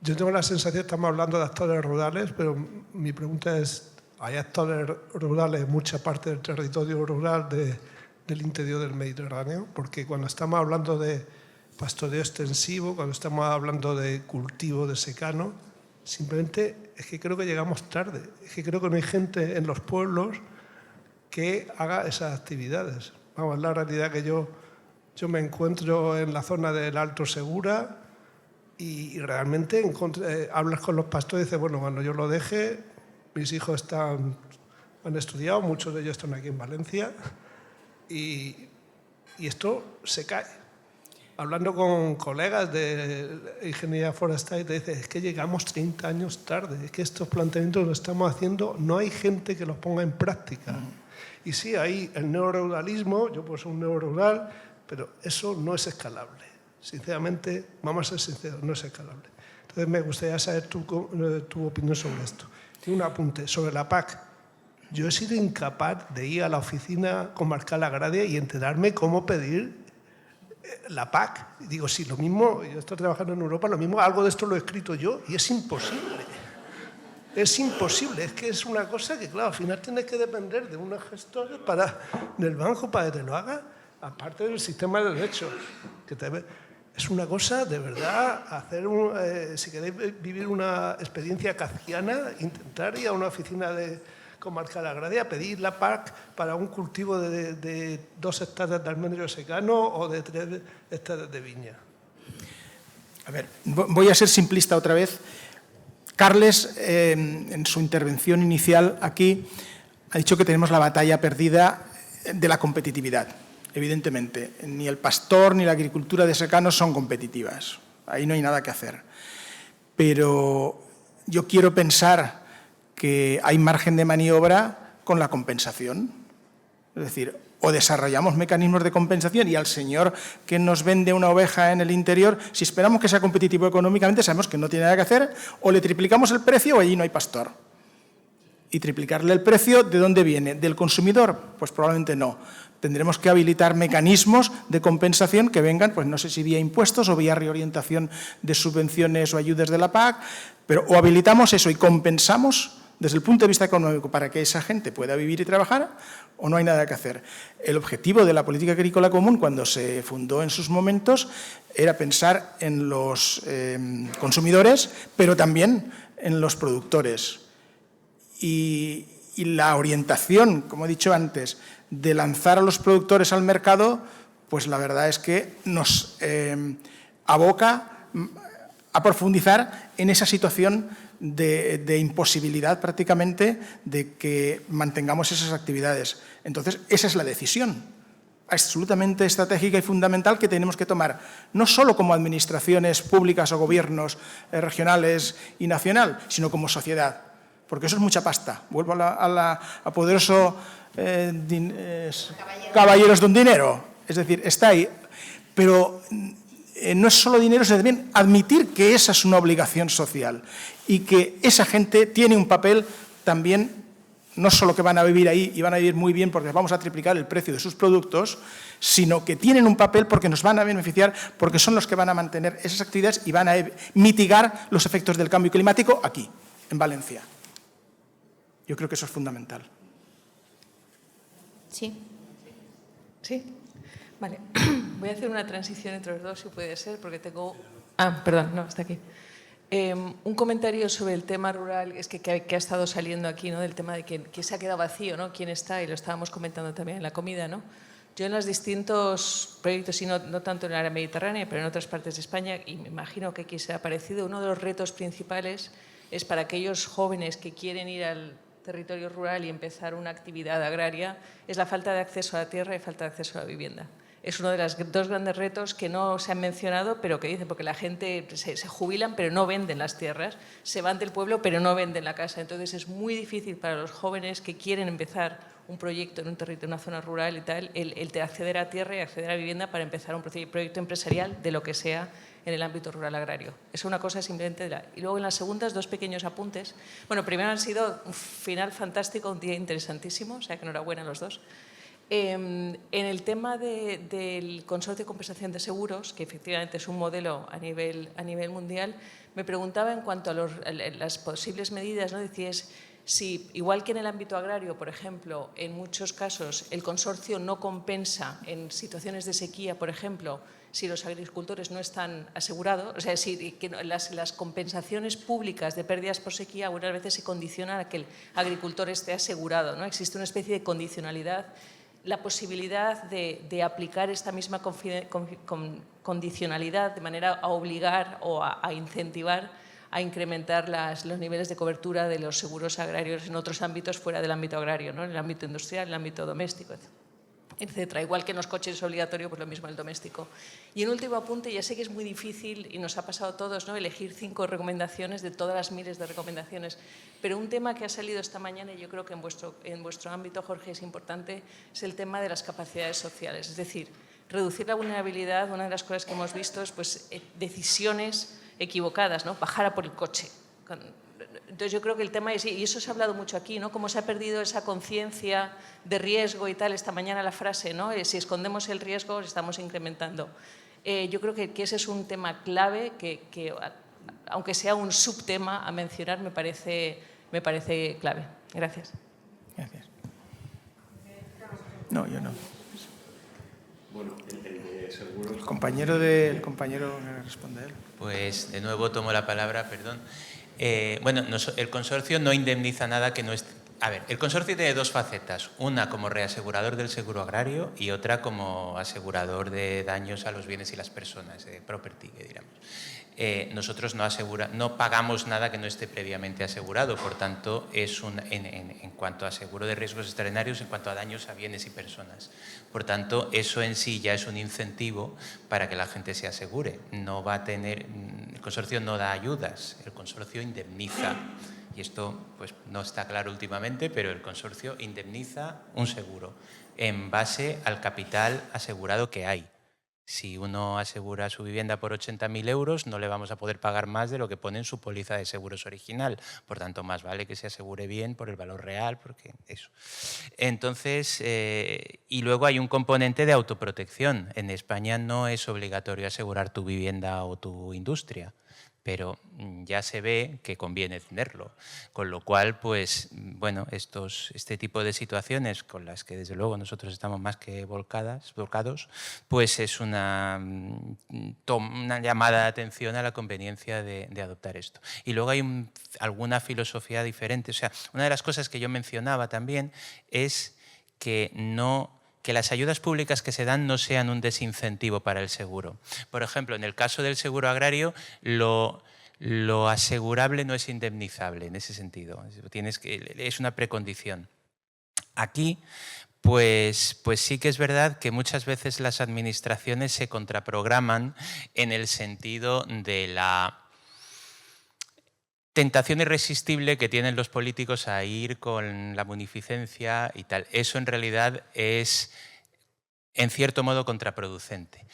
Yo tengo la sensación, estamos hablando de actores rurales, pero mi pregunta es, ¿hay actores rurales en mucha parte del territorio rural del interior del Mediterráneo? Porque cuando estamos hablando de pastoreo extensivo, cuando estamos hablando de cultivo de secano, simplemente es que creo que llegamos tarde. Es que creo que no hay gente en los pueblos que haga esas actividades. Vamos, la realidad que yo me encuentro en la zona del Alto Segura y realmente hablas con los pastores y dices, bueno, cuando yo lo deje, mis hijos han estudiado, muchos de ellos están aquí en Valencia y esto se cae. Hablando con colegas de ingeniería forestal, te dicen, es que llegamos 30 años tarde, es que estos planteamientos los estamos haciendo, no hay gente que los ponga en práctica. Y sí, hay el neoruralismo, yo pues soy un neorural, pero eso no es escalable. Sinceramente, vamos a ser sinceros, no es escalable. Entonces me gustaría saber tu opinión sobre esto. Tengo un apunte sobre la PAC. Yo he sido incapaz de ir a la oficina comarcal agraria y enterarme cómo pedir la PAC. Y digo, sí, lo mismo, yo estoy trabajando en Europa, lo mismo, algo de esto lo he escrito yo y es imposible. Es imposible, es que es una cosa que, claro, al final tienes que depender de unos gestores del banco para que te lo haga, aparte del sistema de derechos. Es una cosa, de verdad, si queréis vivir una experiencia kafkiana, intentar ir a una oficina de comarcal agraria, pedir la PAC para un cultivo de 2 hectáreas de almendro secano o de 3 hectáreas de viña. A ver, voy a ser simplista otra vez. Carles, en su intervención inicial aquí, ha dicho que tenemos la batalla perdida de la competitividad. Evidentemente, ni el pastor ni la agricultura de secano son competitivas. Ahí no hay nada que hacer. Pero yo quiero pensar que hay margen de maniobra con la compensación. Es decir, o desarrollamos mecanismos de compensación y al señor que nos vende una oveja en el interior, si esperamos que sea competitivo económicamente, sabemos que no tiene nada que hacer, o le triplicamos el precio o allí no hay pastor. Y triplicarle el precio, ¿de dónde viene? ¿Del consumidor? Pues probablemente no. Tendremos que habilitar mecanismos de compensación que vengan, pues no sé si vía impuestos o vía reorientación de subvenciones o ayudas de la PAC, pero o habilitamos eso y compensamos desde el punto de vista económico para que esa gente pueda vivir y trabajar, o no hay nada que hacer. El objetivo de la política agrícola común, cuando se fundó en sus momentos, era pensar en los consumidores, pero también en los productores. Y la orientación, como he dicho antes, de lanzar a los productores al mercado, pues la verdad es que nos aboca a profundizar en esa situación de imposibilidad prácticamente de que mantengamos esas actividades. Entonces, esa es la decisión absolutamente estratégica y fundamental que tenemos que tomar, no solo como administraciones públicas o gobiernos regionales y nacional, sino como sociedad, porque eso es mucha pasta. Vuelvo a poderoso caballeros de un dinero, es decir, está ahí, pero no es solo dinero, sino también admitir que esa es una obligación social y que esa gente tiene un papel también. No solo que van a vivir ahí y van a vivir muy bien porque vamos a triplicar el precio de sus productos, sino que tienen un papel porque nos van a beneficiar, porque son los que van a mantener esas actividades y van a mitigar los efectos del cambio climático aquí, en Valencia. Yo creo que eso es fundamental. Sí. Sí. Vale. Voy a hacer una transición entre los dos, si puede ser, porque tengo... perdón, no, está aquí. Un comentario sobre el tema rural es que ha estado saliendo aquí, ¿no? Del tema de que se ha quedado vacío, ¿no? ¿Quién está? Y lo estábamos comentando también en la comida, ¿no? Yo en los distintos proyectos, y no tanto en el área mediterránea, pero en otras partes de España, y me imagino que aquí será parecido, uno de los retos principales es para aquellos jóvenes que quieren ir al territorio rural y empezar una actividad agraria, es la falta de acceso a la tierra y falta de acceso a la vivienda. Es uno de los dos grandes retos que no se han mencionado, pero que dicen, porque la gente se jubilan, pero no venden las tierras, se van del pueblo, pero no venden la casa. Entonces es muy difícil para los jóvenes que quieren empezar un proyecto en un territorio, en una zona rural y tal, el de acceder a tierra y acceder a vivienda para empezar un proyecto empresarial de lo que sea en el ámbito rural agrario. Es una cosa simplemente Y luego en las segundas, dos pequeños apuntes. Bueno, primero han sido un final fantástico, un día interesantísimo, o sea que enhorabuena a los dos. En el tema del Consorcio de Compensación de Seguros, que efectivamente es un modelo a nivel mundial, me preguntaba en cuanto a las posibles medidas, ¿no? Decías, si igual que en el ámbito agrario, por ejemplo, en muchos casos el consorcio no compensa en situaciones de sequía, por ejemplo, si los agricultores no están asegurados, o sea, que las compensaciones públicas de pérdidas por sequía algunas veces se condicionan a que el agricultor esté asegurado, ¿no? Existe una especie de condicionalidad. La posibilidad de aplicar esta misma condicionalidad de manera a obligar o a incentivar a incrementar los niveles de cobertura de los seguros agrarios en otros ámbitos fuera del ámbito agrario, ¿no? En el ámbito industrial, en el ámbito doméstico, etcétera. Igual que en los coches es obligatorio, pues lo mismo en el doméstico. Y en último apunte, ya sé que es muy difícil y nos ha pasado a todos, ¿no? Elegir 5 recomendaciones de todas las miles de recomendaciones, pero un tema que ha salido esta mañana y yo creo que en vuestro ámbito, Jorge, es importante, es el tema de las capacidades sociales. Es decir, reducir la vulnerabilidad, una de las cosas que hemos visto es pues, decisiones equivocadas, ¿no? Bajar a por el coche. Entonces yo creo que el tema es, y eso se ha hablado mucho aquí, ¿no? Cómo se ha perdido esa conciencia de riesgo y tal. Esta mañana la frase, ¿no? Si escondemos el riesgo, estamos incrementando. Yo creo que ese es un tema clave que aunque sea un subtema a mencionar, me parece clave. Gracias. Gracias. No, yo no. Bueno, el compañero responde él. Pues de nuevo tomo la palabra, perdón. Bueno, el consorcio no indemniza nada que no esté... A ver, el consorcio tiene dos facetas, una como reasegurador del seguro agrario y otra como asegurador de daños a los bienes y las personas, property, que diríamos. Nosotros no pagamos nada que no esté previamente asegurado, por tanto, es en cuanto a seguro de riesgos extraordinarios, en cuanto a daños a bienes y personas. Por tanto, eso en sí ya es un incentivo para que la gente se asegure. No va a tener, el consorcio no da ayudas, el consorcio indemniza. Y esto pues, no está claro últimamente, pero el consorcio indemniza un seguro en base al capital asegurado que hay. Si uno asegura su vivienda por 80.000 euros, no le vamos a poder pagar más de lo que pone en su póliza de seguros original. Por tanto, más vale que se asegure bien por el valor real, porque eso. Entonces, y luego hay un componente de autoprotección. En España no es obligatorio asegurar tu vivienda o tu industria, pero ya se ve que conviene tenerlo. Con lo cual, pues, bueno, este tipo de situaciones con las que desde luego nosotros estamos más que volcados, pues es una llamada de atención a la conveniencia de adoptar esto. Y luego hay alguna filosofía diferente. O sea, una de las cosas que yo mencionaba también es que las ayudas públicas que se dan no sean un desincentivo para el seguro. Por ejemplo, en el caso del seguro agrario, lo lo asegurable no es indemnizable en ese sentido, es una precondición. Aquí, pues sí que es verdad que muchas veces las administraciones se contraprograman en el sentido de la tentación irresistible que tienen los políticos a ir con la munificencia y tal. Eso en realidad es, en cierto modo, contraproducente.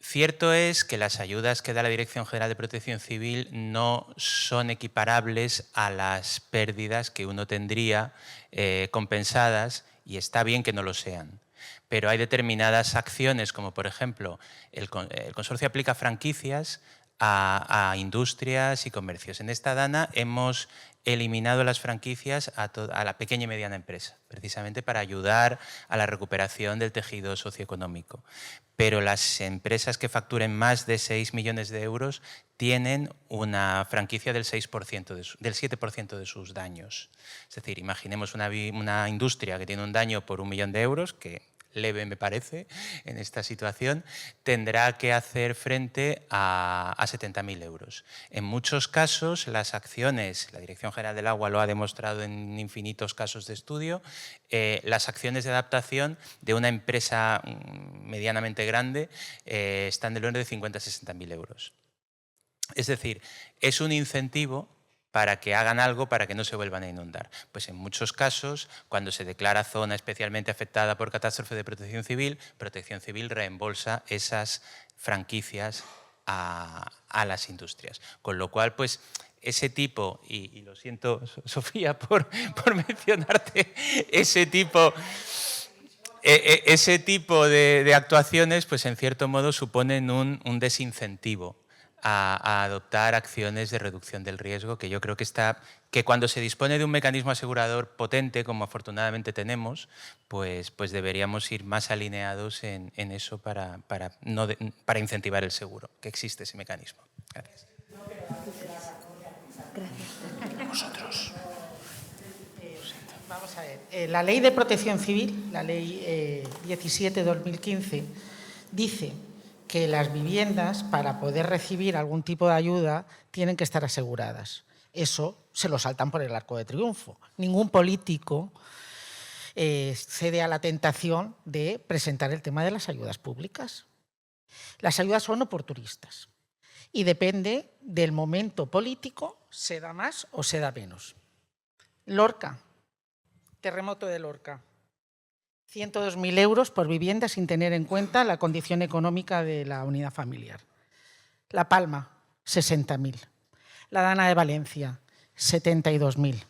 Cierto es que las ayudas que da la Dirección General de Protección Civil no son equiparables a las pérdidas que uno tendría compensadas, y está bien que no lo sean. Pero hay determinadas acciones, como por ejemplo, el consorcio aplica franquicias a industrias y comercios. En esta DANA hemos eliminado las franquicias a la pequeña y mediana empresa, precisamente para ayudar a la recuperación del tejido socioeconómico. Pero las empresas que facturen más de 6 millones de euros tienen una franquicia del 7% de sus daños. Es decir, imaginemos una industria que tiene un daño por 1 millón de euros, que leve me parece en esta situación, tendrá que hacer frente a 70.000 euros. En muchos casos las acciones, la Dirección General del Agua lo ha demostrado en infinitos casos de estudio, las acciones de adaptación de una empresa medianamente grande están del orden de 50.000 a 60.000 euros. Es decir, es un incentivo para que hagan algo para que no se vuelvan a inundar. Pues en muchos casos, cuando se declara zona especialmente afectada por catástrofe de Protección Civil reembolsa esas franquicias a las industrias. Con lo cual, pues, ese tipo, y lo siento, Sofía, por mencionarte, ese tipo de actuaciones, pues en cierto modo suponen un desincentivo a adoptar acciones de reducción del riesgo, que yo creo que cuando se dispone de un mecanismo asegurador potente, como afortunadamente tenemos, pues deberíamos ir más alineados en eso para incentivar el seguro, que existe ese mecanismo. Gracias. Gracias. Vosotros. Vamos a ver. La Ley de Protección Civil, la Ley 17/2015, dice que las viviendas, para poder recibir algún tipo de ayuda, tienen que estar aseguradas. Eso se lo saltan por el arco de triunfo. Ningún político cede a la tentación de presentar el tema de las ayudas públicas. Las ayudas son oportunistas y depende del momento político, se da más o se da menos. Lorca, terremoto de Lorca. 102.000 euros por vivienda sin tener en cuenta la condición económica de la unidad familiar. La Palma, 60.000. La Dana de Valencia, 72.000.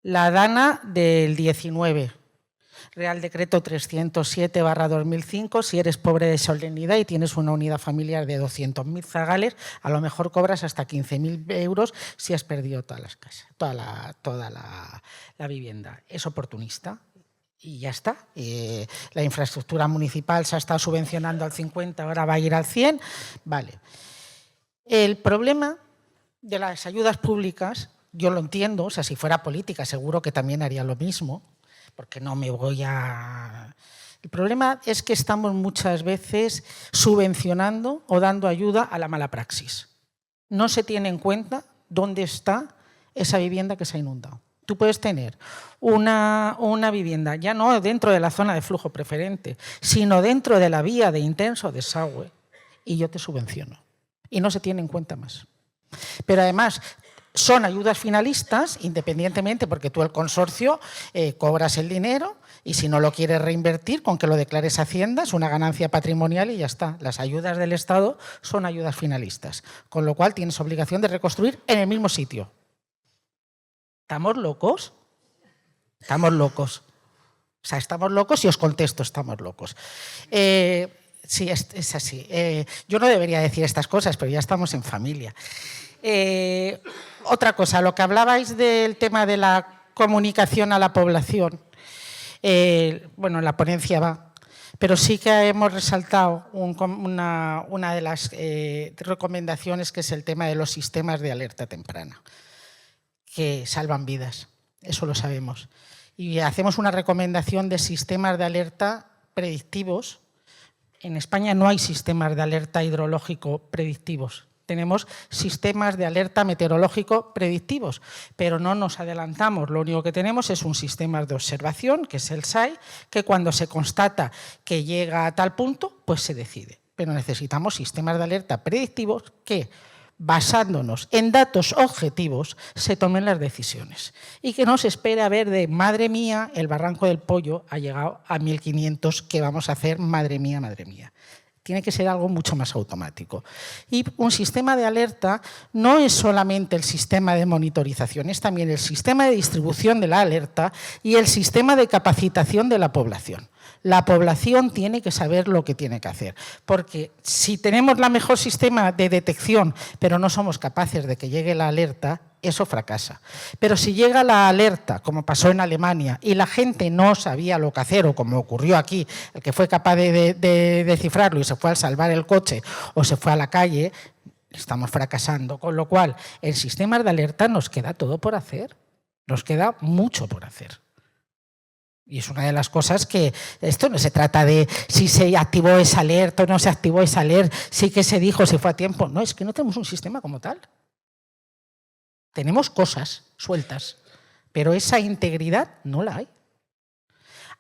La Dana del 19, Real Decreto 307/2005, si eres pobre de solemnidad y tienes una unidad familiar de 200.000 zagales, a lo mejor cobras hasta 15.000 euros si has perdido todas las casas, toda la vivienda. Es oportunista. Y ya está. La infraestructura municipal se ha estado subvencionando al 50%, ahora va a ir al 100%. Vale. El problema de las ayudas públicas, yo lo entiendo, o sea, si fuera política seguro que también haría lo mismo, porque no me voy a... El problema es que estamos muchas veces subvencionando o dando ayuda a la mala praxis. No se tiene en cuenta dónde está esa vivienda que se ha inundado. Tú puedes tener una vivienda, ya no dentro de la zona de flujo preferente, sino dentro de la vía de intenso desagüe, y yo te subvenciono. Y no se tiene en cuenta más. Pero además, son ayudas finalistas, independientemente, porque tú el consorcio cobras el dinero y si no lo quieres reinvertir, con que lo declares a Hacienda, es una ganancia patrimonial y ya está. Las ayudas del Estado son ayudas finalistas, con lo cual tienes obligación de reconstruir en el mismo sitio. ¿Estamos locos? Estamos locos. O sea, estamos locos y os contesto, estamos locos. Sí, es así. Yo no debería decir estas cosas, pero ya estamos en familia. Otra cosa, lo que hablabais del tema de la comunicación a la población. Bueno, en la ponencia va, pero sí que hemos resaltado una de las recomendaciones, que es el tema de los sistemas de alerta temprana, que salvan vidas, eso lo sabemos. Y hacemos una recomendación de sistemas de alerta predictivos. En España no hay sistemas de alerta hidrológico predictivos. tenemos sistemas de alerta meteorológico predictivos, pero no nos adelantamos. Lo único que tenemos es un sistema de observación, que es el SAI, que cuando se constata que llega a tal punto, pues se decide. Pero necesitamos sistemas de alerta predictivos que, basándonos en datos objetivos, se tomen las decisiones. Y que no se espere a ver de, madre mía, el Barranco del Pollo ha llegado a 1500, ¿qué vamos a hacer? Madre mía, madre mía. Tiene que ser algo mucho más automático. Y un sistema de alerta no es solamente el sistema de monitorización, es también el sistema de distribución de la alerta y el sistema de capacitación de la población. La población tiene que saber lo que tiene que hacer, porque si tenemos el mejor sistema de detección, pero no somos capaces de que llegue la alerta, eso fracasa. Pero si llega la alerta, como pasó en Alemania, y la gente no sabía lo que hacer, o como ocurrió aquí, el que fue capaz de descifrarlo y se fue a salvar el coche o se fue a la calle, estamos fracasando. Con lo cual, en sistemas de alerta nos queda todo por hacer, nos queda mucho por hacer. Y es una de las cosas que esto no se trata de si se activó esa alerta o no se activó esa alerta, sí que se dijo, si fue a tiempo. No, es que no tenemos un sistema como tal. Tenemos cosas sueltas, pero esa integridad no la hay.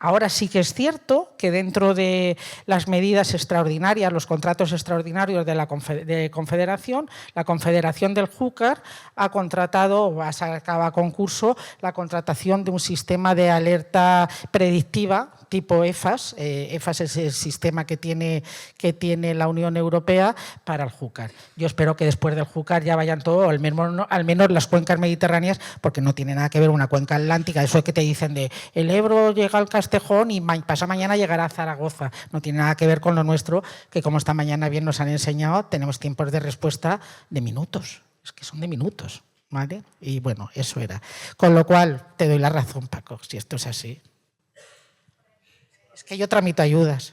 Ahora sí que es cierto que dentro de las medidas extraordinarias, los contratos extraordinarios de la Confederación, la Confederación del Júcar ha contratado, o ha sacado a concurso, la contratación de un sistema de alerta predictiva tipo EFAS. EFAS es el sistema que tiene la Unión Europea para el Júcar. Yo espero que después del Júcar ya vayan todo, al menos las cuencas mediterráneas, porque no tiene nada que ver una cuenca atlántica. Eso es que te dicen de el Ebro llega al Castejón y pasa mañana llegará a Zaragoza. No tiene nada que ver con lo nuestro, que como esta mañana bien nos han enseñado, tenemos tiempos de respuesta de minutos. Es que son de minutos, ¿vale? Y bueno, eso era. Con lo cual, te doy la razón, Paco, si esto es así. Es que yo tramito ayudas.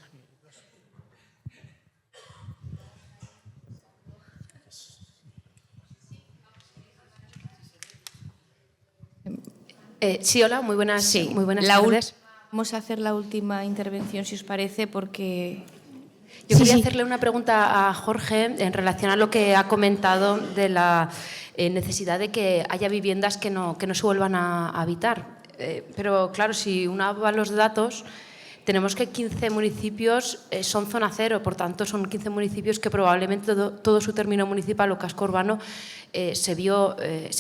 Sí, hola, muy buenas tardes. Vamos a hacer la última intervención, si os parece, porque... Yo quería hacerle una pregunta a Jorge en relación a lo que ha comentado de la necesidad de que haya viviendas que no se vuelvan a habitar. Pero claro, si uno va a los datos, tenemos que 15 municipios son zona cero, por tanto son 15 municipios que probablemente todo su término municipal o casco urbano se vio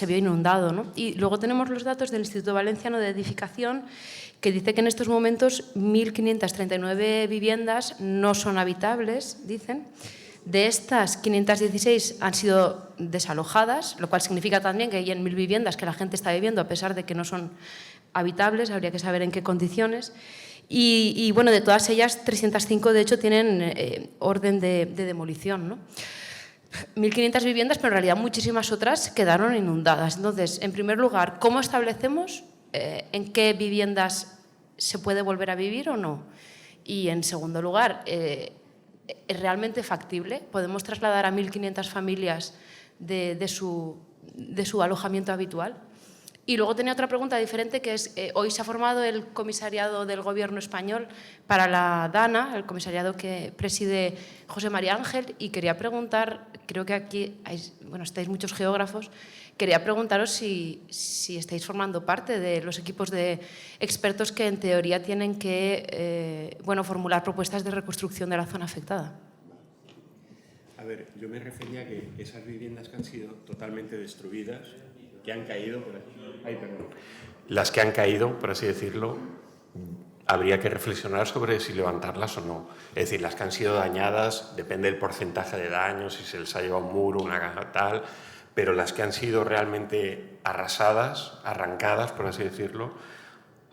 inundado, ¿no? Y luego tenemos los datos del Instituto Valenciano de Edificación, que dice que en estos momentos 1.539 viviendas no son habitables, dicen. De estas, 516 han sido desalojadas, lo cual significa también que hay 1.000 viviendas que la gente está viviendo a pesar de que no son habitables, habría que saber en qué condiciones. Y bueno, de todas ellas, 305 de hecho tienen orden de demolición, ¿no? 1.500 viviendas, pero en realidad muchísimas otras quedaron inundadas. Entonces, en primer lugar, ¿cómo establecemos en qué viviendas se puede volver a vivir o no? Y en segundo lugar, ¿es realmente factible? ¿Podemos trasladar a 1.500 familias de su alojamiento habitual? Y luego tenía otra pregunta diferente, que es, hoy se ha formado el comisariado del Gobierno español para la DANA, el comisariado que preside José María Ángel, y quería preguntar, creo que aquí estáis muchos geógrafos, quería preguntaros si estáis formando parte de los equipos de expertos que en teoría tienen que formular propuestas de reconstrucción de la zona afectada. A ver, yo me refería a que esas viviendas que han sido totalmente destruidas, que han caído, las que han caído, por así decirlo, habría que reflexionar sobre si levantarlas o no. Es decir, las que han sido dañadas, depende del porcentaje de daño, si se les ha llevado un muro, una caja tal, pero las que han sido realmente arrasadas, arrancadas, por así decirlo,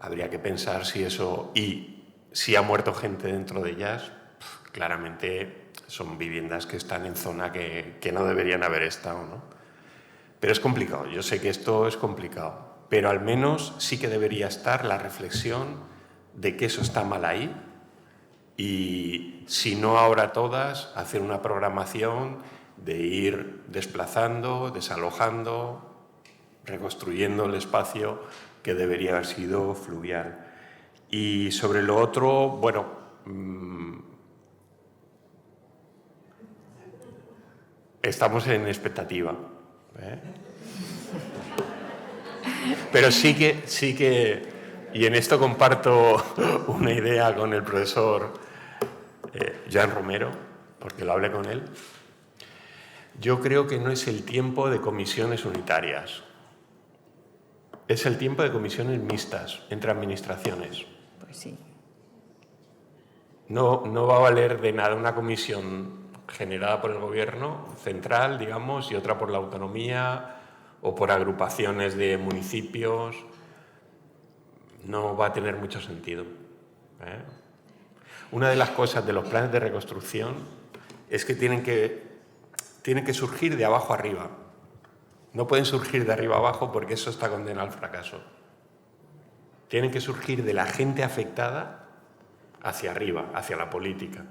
habría que pensar si eso, y si ha muerto gente dentro de ellas, claramente son viviendas que están en zona que no deberían haber estado, ¿no? Pero es complicado, yo sé que esto es complicado, pero al menos sí que debería estar la reflexión de que eso está mal ahí y, si no ahora todas, hacer una programación de ir desplazando, desalojando, reconstruyendo el espacio que debería haber sido fluvial. Y sobre lo otro, bueno, estamos en expectativa. Pero sí que, y en esto comparto una idea con el profesor Jan Romero, porque lo hablé con él. Yo creo que no es el tiempo de comisiones unitarias, es el tiempo de comisiones mixtas entre administraciones. Pues sí. No va a valer de nada una comisión generada por el gobierno central, digamos, y otra por la autonomía o por agrupaciones de municipios. No va a tener mucho sentido. Una de las cosas de los planes de reconstrucción es que tienen que surgir de abajo arriba. No pueden surgir de arriba abajo porque eso está condenado al fracaso. Tienen que surgir de la gente afectada hacia arriba, hacia la política.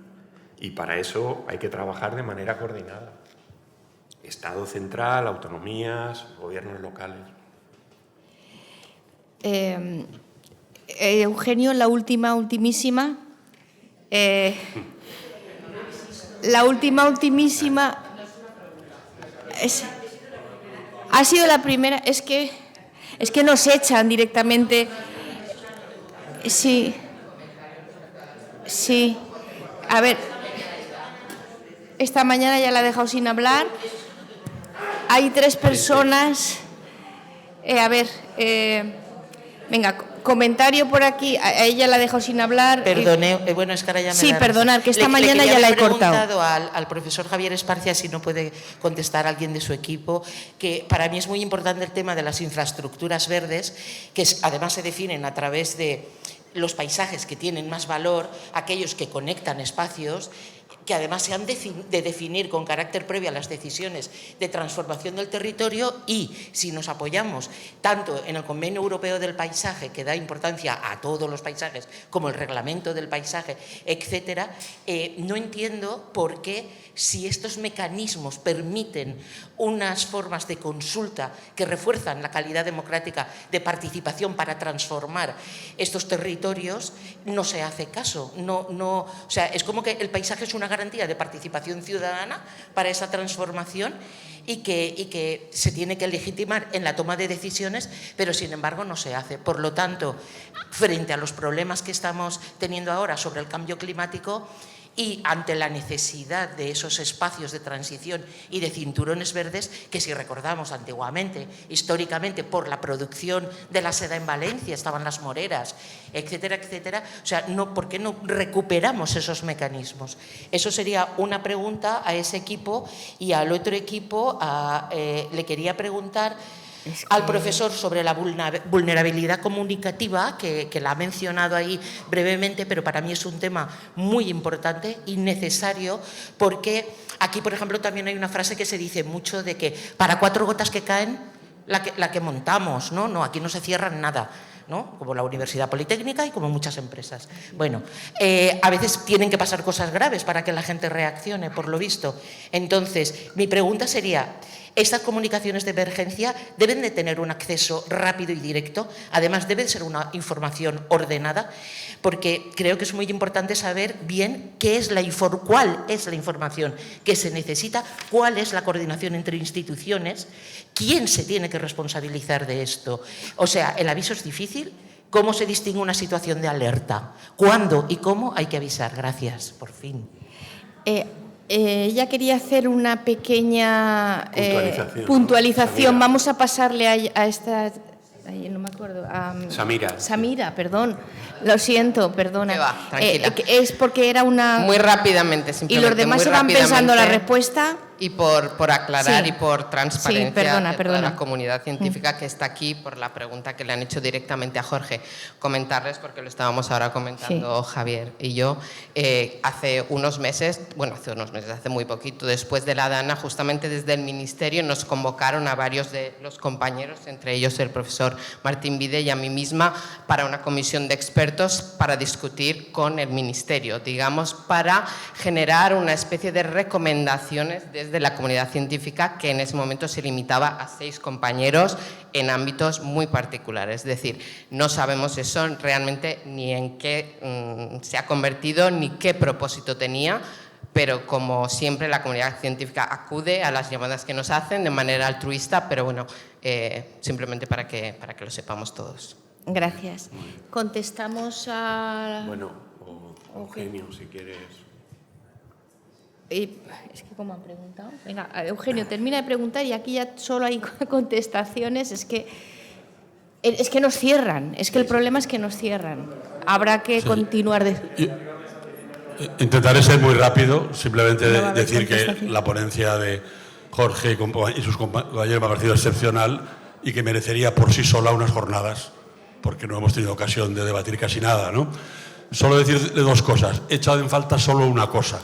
Y para eso hay que trabajar de manera coordinada. Estado central, autonomías, gobiernos locales. Eugenio, la ultimísima. La ultimísima. Ha sido la primera. Es que nos echan directamente. Sí. Sí. A ver. Esta mañana ya la he dejado sin hablar. Hay 3 personas. Venga, comentario por aquí. A ella la he dejado sin hablar. Perdone, bueno, es que ahora ya me Sí, da perdonar, que esta le mañana ya la he cortado. Le he preguntado al profesor Javier Esparcia si no puede contestar alguien de su equipo, que para mí es muy importante el tema de las infraestructuras verdes, que además se definen a través de los paisajes que tienen más valor, aquellos que conectan espacios, que además se han de definir con carácter previo a las decisiones de transformación del territorio, y si nos apoyamos tanto en el Convenio Europeo del Paisaje, que da importancia a todos los paisajes, como el Reglamento del Paisaje, etcétera, no entiendo por qué, si estos mecanismos permiten unas formas de consulta que refuerzan la calidad democrática de participación para transformar estos territorios, no se hace caso. O sea, es como que el paisaje es una garantía de participación ciudadana para esa transformación y que se tiene que legitimar en la toma de decisiones, pero sin embargo no se hace. Por lo tanto, frente a los problemas que estamos teniendo ahora sobre el cambio climático, y ante la necesidad de esos espacios de transición y de cinturones verdes, que si recordamos antiguamente, históricamente, por la producción de la seda en Valencia, estaban las moreras, etcétera, etcétera. O sea, ¿por qué no recuperamos esos mecanismos? Eso sería una pregunta a ese equipo. Y al otro equipo le quería preguntar al profesor sobre la vulnerabilidad comunicativa, que la ha mencionado ahí brevemente, pero para mí es un tema muy importante y necesario, porque aquí, por ejemplo, también hay una frase que se dice mucho de que para 4 gotas que caen, la que montamos, ¿no? No, aquí no se cierra nada, ¿no? Como la Universidad Politécnica y como muchas empresas. Bueno, a veces tienen que pasar cosas graves para que la gente reaccione, por lo visto. Entonces, mi pregunta sería: ¿estas comunicaciones de emergencia deben de tener un acceso rápido y directo? Además, debe ser una información ordenada, porque creo que es muy importante saber bien cuál es la información que se necesita, cuál es la coordinación entre instituciones, quién se tiene que responsabilizar de esto. O sea, el aviso es difícil. ¿Cómo se distingue una situación de alerta? ¿Cuándo y cómo hay que avisar? Gracias, por fin. Ella quería hacer una pequeña puntualización. Vamos a pasarle a esta... no me acuerdo. Samira, perdón. Lo siento, perdona. Que va, tranquila. Es porque era una... Muy rápidamente, simplemente. Y los demás se van pensando la respuesta. Y por aclarar, Sí. y por transparencia, Sí, perdona, de toda la comunidad científica que está aquí, por la pregunta que le han hecho directamente a Jorge. Comentarles, porque lo estábamos ahora comentando Javier y yo, hace unos meses, hace muy poquito, después de la DANA, justamente desde el Ministerio nos convocaron a varios de los compañeros, entre ellos el profesor Martín Vide y a mí misma, para una comisión de expertos para discutir con el Ministerio, digamos, para generar una especie de recomendaciones desde la comunidad científica, que en ese momento se limitaba a 6 compañeros en ámbitos muy particulares. Es decir, no sabemos eso realmente ni en qué se ha convertido ni qué propósito tenía, pero como siempre la comunidad científica acude a las llamadas que nos hacen de manera altruista, pero bueno, simplemente para que lo sepamos todos. Gracias. Contestamos a... Bueno, Eugenio, si quieres. Es que como han preguntado. Venga, Eugenio, termina de preguntar y aquí ya solo hay contestaciones. Es que nos cierran. Es que el problema es que nos cierran. Habrá que continuar. Intentaré ser muy rápido. Simplemente decir que la ponencia de Jorge y sus compañeros me ha parecido excepcional y que merecería por sí sola unas jornadas, porque no hemos tenido ocasión de debatir casi nada, ¿no? Solo decirle dos cosas. He echado en falta solo una cosa.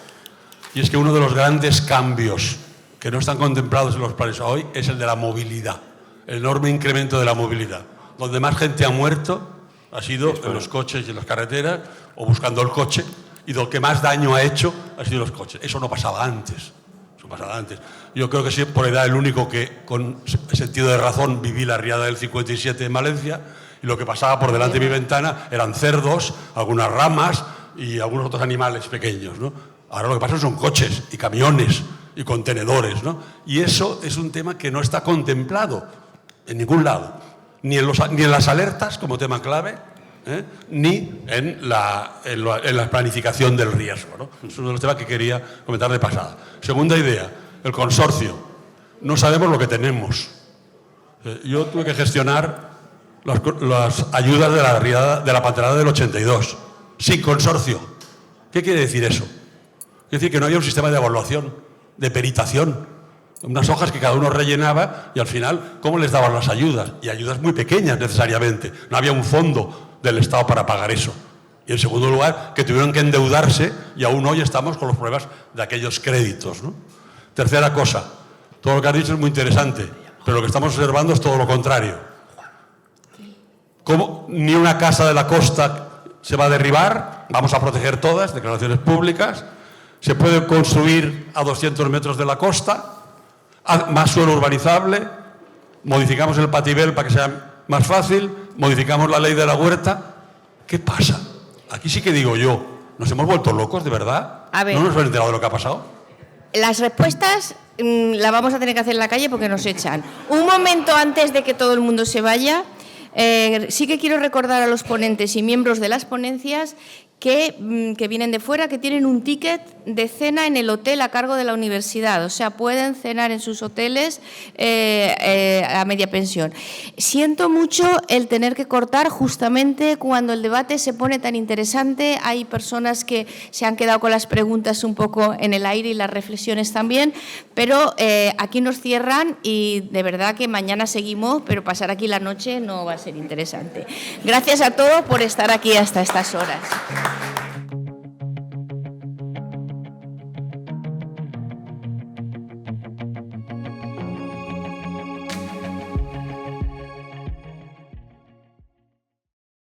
Y es que uno de los grandes cambios que no están contemplados en los planes hoy es el de la movilidad, el enorme incremento de la movilidad. Donde más gente ha muerto ha sido en los coches y en las carreteras o buscando el coche, y lo que más daño ha hecho ha sido los coches. Eso no pasaba antes. Yo creo que sí, por edad, el único que con sentido de razón viví la riada del 57 en Valencia, y lo que pasaba por delante de mi ventana eran cerdos, algunas ramas y algunos otros animales pequeños, ¿no? Ahora lo que pasa son coches y camiones y contenedores, ¿no? Y eso es un tema que no está contemplado en ningún lado, ni en las alertas como tema clave, ni en la planificación del riesgo, ¿no? Es uno de los temas que quería comentar de pasada. Segunda idea, el consorcio. No sabemos lo que tenemos. Yo tuve que gestionar las ayudas de la pantanada del 82, sin consorcio. ¿Qué quiere decir eso? Es decir, que no había un sistema de evaluación, de peritación, unas hojas que cada uno rellenaba y al final, ¿cómo les daban las ayudas? Y ayudas muy pequeñas necesariamente. No había un fondo del Estado para pagar eso. Y en segundo lugar, que tuvieron que endeudarse y aún hoy estamos con los problemas de aquellos créditos, ¿no? Tercera cosa, todo lo que has dicho es muy interesante, pero lo que estamos observando es todo lo contrario. ¿Cómo ni una casa de la costa se va a derribar? Vamos a proteger todas, declaraciones públicas. Se puede construir a 200 metros de la costa, más suelo urbanizable, modificamos el Patibel para que sea más fácil, modificamos la ley de la huerta. ¿Qué pasa? Aquí sí que digo yo, ¿nos hemos vuelto locos de verdad? A ver, ¿no nos hemos enterado de lo que ha pasado? Las respuestas las vamos a tener que hacer en la calle porque nos echan. Un momento antes de que todo el mundo se vaya, sí que quiero recordar a los ponentes y miembros de las ponencias que vienen de fuera, que tienen un ticket de cena en el hotel a cargo de la universidad. O sea, pueden cenar en sus hoteles a media pensión. Siento mucho el tener que cortar justamente cuando el debate se pone tan interesante. Hay personas que se han quedado con las preguntas un poco en el aire y las reflexiones también, pero aquí nos cierran y de verdad que mañana seguimos, pero pasar aquí la noche no va a ser interesante. Gracias a todos por estar aquí hasta estas horas.